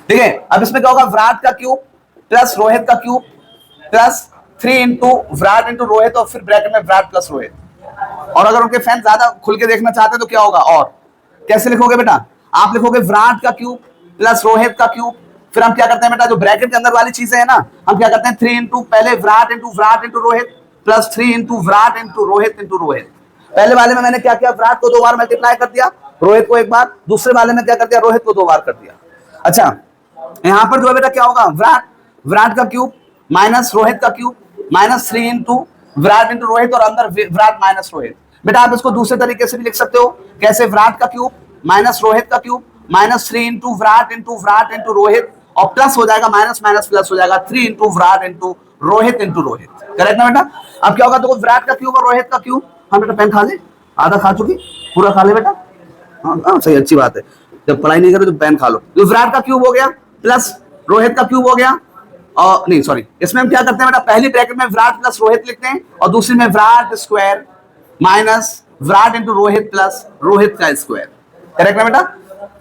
ठीक है, अब इसमें क्या होगा, विराट का क्यूब प्लस रोहित का cube plus 3 into Virat into Rohit, और फिर ब्रैकेट में विराट प्लस रोहित। और अगर उनके फैन ज्यादा खुल के देखना चाहते हैं तो क्या होगा, और कैसे लिखोगे बेटा, आप लिखोगे विराट का क्यूब प्लस रोहित का क्यूब। फिर हम क्या करते हैं बेटा, जो ब्रैकेट के अंदर वाली चीजें है ना, हम क्या करते हैं 3 इंटू पहले Virat into Rohit plus 3 into Virat into Rohit. पहले वाले में मैंने क्या किया, विराट को 2 बार मल्टीप्लाई कर दिया, रोहित को 1 बार। दूसरे वाले में क्या कर दिया, रोहित को 2 बार कर दिया। अच्छा, यहां पर जो है बेटा क्या होगा, विराट का क्यूब माइनस रोहित का cube -3 into Virat into Rohit, और अंदर विराट माइनस रोहित। बेटा आप इसको दूसरे तरीके से भी लिख सकते हो, कैसे, विराट का क्यूब माइनस रोहित का cube -3 into Virat into Rohit, और प्लस हो जाएगा माइनस माइनस प्लस हो जाएगा 3 into Virat into Rohit into Rohit. Correct ना बेटा? अब क्या होगा? देखो विराट का क्यूब और रोहित का क्यूब। हाँ बेटा पेन खा ले, आधा खा चुकी, पूरा खा ले बेटा। हाँ सही, अच्छी बात है, जब पढ़ाई नहीं करो तो पेन खा लो। तो विराट का क्यूब हो गया प्लस रोहित का क्यूब हो गया, और नहीं सॉरी, इसमें हम क्या करते हैं बेटा, पहली ब्रैकेट में विराट प्लस रोहित लिखते हैं और दूसरी में Virat square minus Virat into Rohit plus Rohit का स्क्वायर। करेक्ट ना बेटा?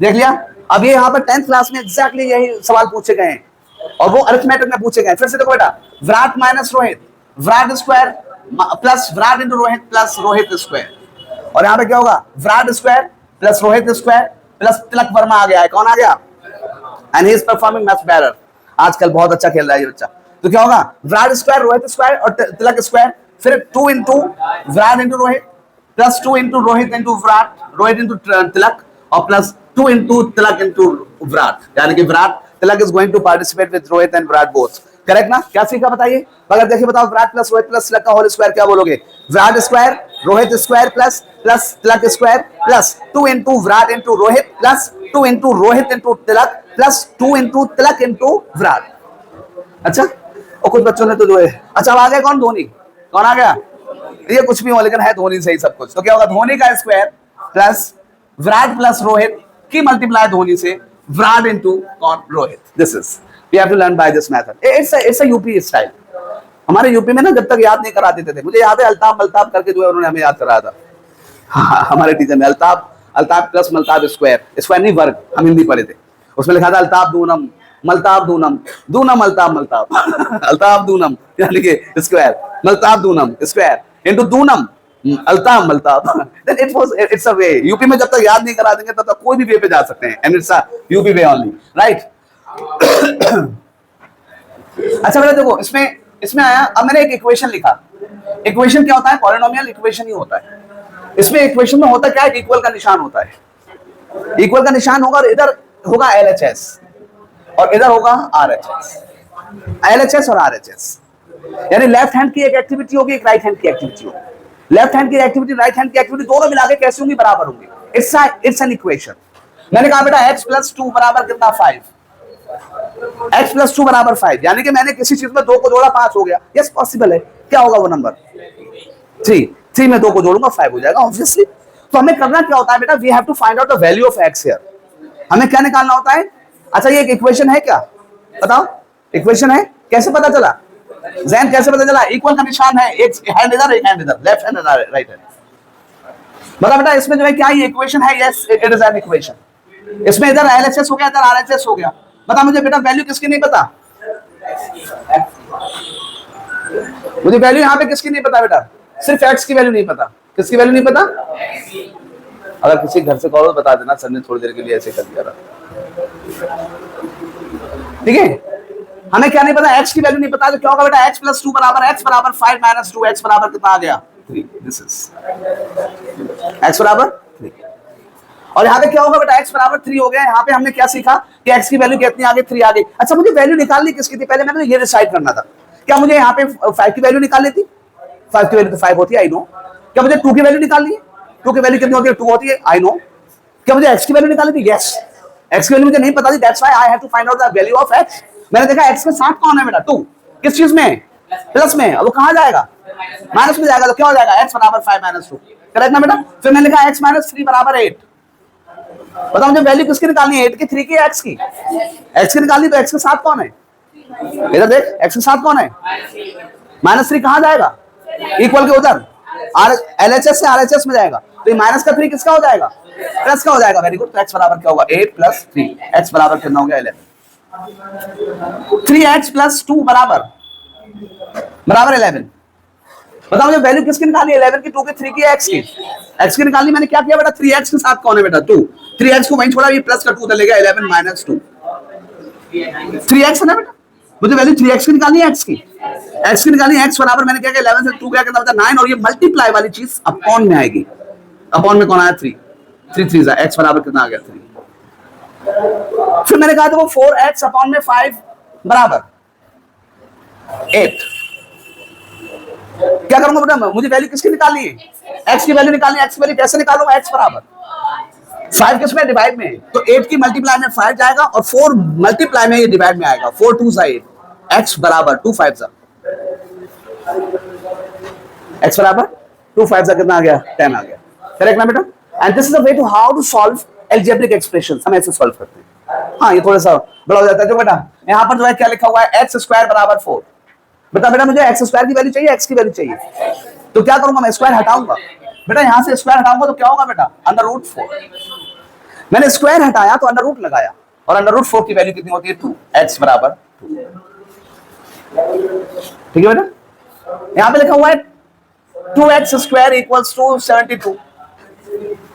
देख लिया? अब ये यहाँ पर 10th क्लास में एग्जैक्टली यही सवाल पूछे गए हैं और वो अरिथमेटिक में पूछे गए। फिर से देखो बेटा, Virat minus Rohit, Virat square plus Virat into Rohit plus Rohit square, और यहाँ पे क्या होगा? Virat square plus Rohit square plus Tilak Varma आ गया है। कौन आ गया? And he is performing much better, आजकल बहुत अच्छा खेल रहा है ये बच्चा। तो क्या होगा? विराट स्क्वायर रोहित स्क्वायर और तिलक स्क्वायर, फिर 2 into Virat into Rohit plus 2 into Rohit into Virat, Rohit into Tilak, और plus 2 into Tilak into Virat, यानी कि Virat Tilak is going to participate with Rohit and Virat both. Correct ना? क्या सीखा बताइए? अगर देखिए बताओ, विराट प्लस रोहित प्लस तिलक का होल स्क्वायर क्या बोलोगे? Virat square Rohit square plus plus Tilak square plus 2 into Virat into Rohit plus 2 into Rohit into तिलक plus 2 into Tilak into Virat. अच्छा, और कुछ बच्चों ने तो जो है, अच्छा अब आ गया कौन? धोनी। कौन आ गया? ये कुछ भी हो लेकिन है धोनी से ही सब कुछ। तो क्या होगा? धोनी का square plus Virat plus Rohit की मल्टीप्लाई धोनी से विराट इंटू कौन? Rohit. This is we have to learn by this method. It's a UP style. हमारे यूपी में ना जब तक याद नहीं करा देते थे, मुझे याद है अल्ताफ मल्ताफ करके जो है उन्होंने हमें याद कराया था। हाँ, हमारे टीचर ने अल्ताफ प्लस मल्ताफ स्क्वायर, स्क्वायर नहीं वर्ग, हम हिंदी पढ़े थे। उसमें लिखा था अल्ताफ दूनम मल्ताफ दूनम, दूनम अल्ताफ मल्ताफ अल्ताफ दूनम यानी कि स्क्वायर, मल्ताफ दूनम स्क्वायर इनटू दूनम अल्ताफ मल्ताफ। Then it's a way. UP में जब तक याद नहीं करा देंगे तब तक कोई भी वे पे जा सकते हैं, and it's a UP way only, right? अच्छा बेटा देखो, इसमें आया, अब मैंने एक इक्वेशन लिखा। इक्वेशन क्या होता है? पॉलिनोमियल इक्वेशन ही होता है। इसमें इक्वेशन में होता क्या है? इक्वल का निशान होता है। इक्वल का निशान होगा और इधर होगा LHS और इधर होगा RHS। LHS और RHS यानी लेफ्ट हैंड की एक एक्टिविटी होगी, एक राइट हैंड की एक्टिविटी होगी। लेफ्ट हैंड की एक्टिविटी, राइट हैंड की एक्टिविटी दोनों मिला के कैसे होंगी? बराबर होंगी। It's an equation. मैंने कहा बेटा x प्लस 2 बराबर कितना? 5। x प्लस 2 बराबर 5, यानी कि मैंने किसी चीज में 2 को जोड़ा 5 हो गया। यस पॉसिबल है। क्या होगा वो नंबर? 3 में 2 को जोड़ूंगा 5 हो जाएगा ऑब्वियसली। तो हमें करना क्या होता है बेटा? We have to find out the value of x here. हमें क्या निकालना होता है? अच्छा ये एक इक्वेशन है क्या? बताओ, इक्वेशन है? कैसे पता चला? जैन कैसे पता चला? इक्वल का निशान है, एक हैंड इधर एक हैंड इधर, लेफ्ट हैंड राइट हैंड। बता बेटा इसमें जो है क्या ये इक्वेशन है? Yes it is an equation. इसमें इधर LHS हो गया, इधर RHS हो गया। बता मुझे बेटा वैल्यू किसकी नहीं पता? मुझे वैल्यू यहाँ पे किसकी नहीं पता बेटा? सिर्फ x की वैल्यू नहीं पता। किसकी वैल्यू नहीं पता? अगर किसी घर से कहो बता देना, सर ने थोड़ी देर के लिए ऐसे कर दिया था, ठीक है? हमें क्या नहीं पता? x की वैल्यू नहीं पता। तो क्या होगा बेटा? x प्लस 2 बराबर x बराबर 5 माइनस 2, x बराबर कितना आ गया? 3। दिस इज x बराबर 3। और यहाँ पे क्या होगा बेटा? x बराबर 3 हो गया। यहाँ पे हमने क्या सीखा कि x की वैल्यू कितनी आ गई? 3 आ गई। अच्छा मुझे वैल्यू निकालनी किसकी थी? पहले मैंने ये डिसाइड करना था। क्या मुझे यहाँ पे 5 की वैल्यू निकालनी थी? 5 की वैल्यू तो 5 होती है, आई नो। क्या मुझे 2 की वैल्यू निकालनी है? 2 की वैल्यू कितनी होती है? 2 होती है, आई नो। क्या मुझे x की वैल्यू निकालनी थी? यस। x की वैल्यू मुझे नहीं पता थी, that's why I have to find out the value of x। मैंने देखा x के साथ कौन है बेटा? 2। किस चीज में? प्लस में। अब वो कहां जाएगा? माइनस में जाएगा। तो क्या हो जाएगा? x बराबर 5 माइनस 2। करेक्ट ना बेटा? फिर मैंने लिखा x माइनस 3 बराबर 8। बताओ मुझे वैल्यू किसकी निकालनी है? 8 की, 3 की, x की? x की निकालनी। तो x के साथ कौन है? इधर देख, x के साथ कौन है? माइनस 3 कहां जाएगा? इक्वल के उधर LHS से RHS में जाएगा। तो ये माइनस का 3 किसका हो जाएगा? प्लस का हो जाएगा। Very good. तो x बराबर क्या होगा? 8 प्लस 3। x बराबर कितना हो गया? 11। 3x प्लस 2 बराबर 11। बताओ मुझे वैल्यू किसकी निकाली? 11 की, 2 की, 3 की, x की? x की निकाली। मैंने क्या किया बेटा? 3x के साथ कौन है बेटा? 2। 3x को वहीं छोड़ा, ये प्लस का 2 चलेगा, 11 माइनस 2। 3x है ना बेटा? मुझे वैल्यू 3x की निकालनी है, x की? x की निकालनी है। x बराबर मैंने क्या किया? 11 से 2 गया कितना बचा? 9। और ये मल्टीप्लाई वाली चीज अपॉन में आएगी। अपॉन में कौन आया? 3। 3 3 x बराबर कितना आ गया? 3। फिर मैंने कहा था वो 4x अपॉन में 5 बराबर 8। क्या करूंगा बेटा? मुझे वैल्यू किसकी निकालनी है? x की वैल्यू निकालनी है। x की वैल्यू कैसे निकालूंगा? x बराबर 5 किस में डिवाइड में, तो 8 की मल्टीप्लाई में 5 जाएगा और 4 मल्टीप्लाई में ये डिवाइड में आएगा। 4 2 सा 8, x बराबर 2 5 सा, x बराबर 2 5 सा कितना आ गया, 10 आ गया। करेक्ट ना बेटा? And this is a way to how to solve algebraic expressions. हम ऐसे सॉल्व करते हैं। हाँ, ये थोड़ा सा बड़ा हो जाता है। जो बेटा यहाँ पर जो है क्या लिखा हुआ है, x स्क्वायर बराबर 4। बेटा मुझे x स्क्वायर की वैल्यू चाहिए, x की वैल्यू चाहिए, तो क्या करूंगा मैं, स्क्वायर हटाऊंगा। बेटा यहाँ से स्क्वायर हटाऊंगा तो क्या होगा बेटा, अंडर रूट 4। मैंने स्क्वायर हटाया तो अंडर रूट लगाया, और अंडर रूट 4 की वैल्यू कितनी होती है, 2। x बराबर 2। ठीक है बेटा? यहाँ पे लिखा हुआ है 2x स्क्वायर इक्वल्स टू 72।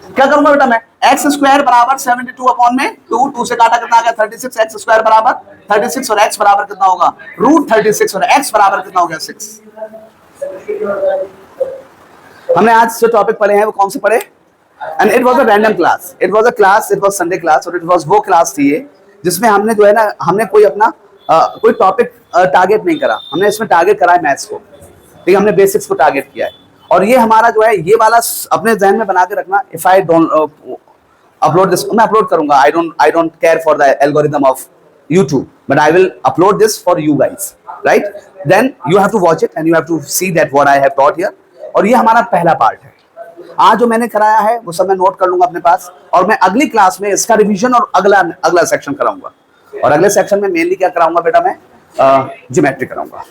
क्या करूंगा बेटा मैं, x स्क्वायर बराबर 72 अपॉन में 2 से काटा कितना आ गया, 36। x स्क्वायर बराबर 36 और x बराबर कितना होगा, रूट 36, और x बराबर कितना हो गया, 6। हमने आज जो टॉपिक पढ़े हैं वो कौन से पढ़े, and it was a random class, it was a class, it was Sunday class, और इट वाज वो क्लास थी ये जिसमें हमने जो है ना, हमने कोई अपना कोई टॉपिक टारगेट नहीं करा, हमने इसमें टारगेट करा है मैथ्स को। ठीक है, हमने बेसिक्स को टारगेट किया है। और ये हमारा जो है ये वाला अपने जहन में बना के रखना, if I don't upload this, मैं अपलोड करूंगा, I don't care for the algorithm of YouTube, but I will upload this for you guys, right? Then you have to watch it and you have to see that what I have taught here. और ये हमारा पहला part है। आज जो मैंने कराया है वो सब मैं नोट कर लूंगा अपने पास, और मैं अगली क्लास में इसका रिवीजन और अगला सेक्शन कराऊंगा। और अगले सेक्शन में मेनली क्या कराऊंगा बेटा, मैं ज्योमेट्री कराऊंगा।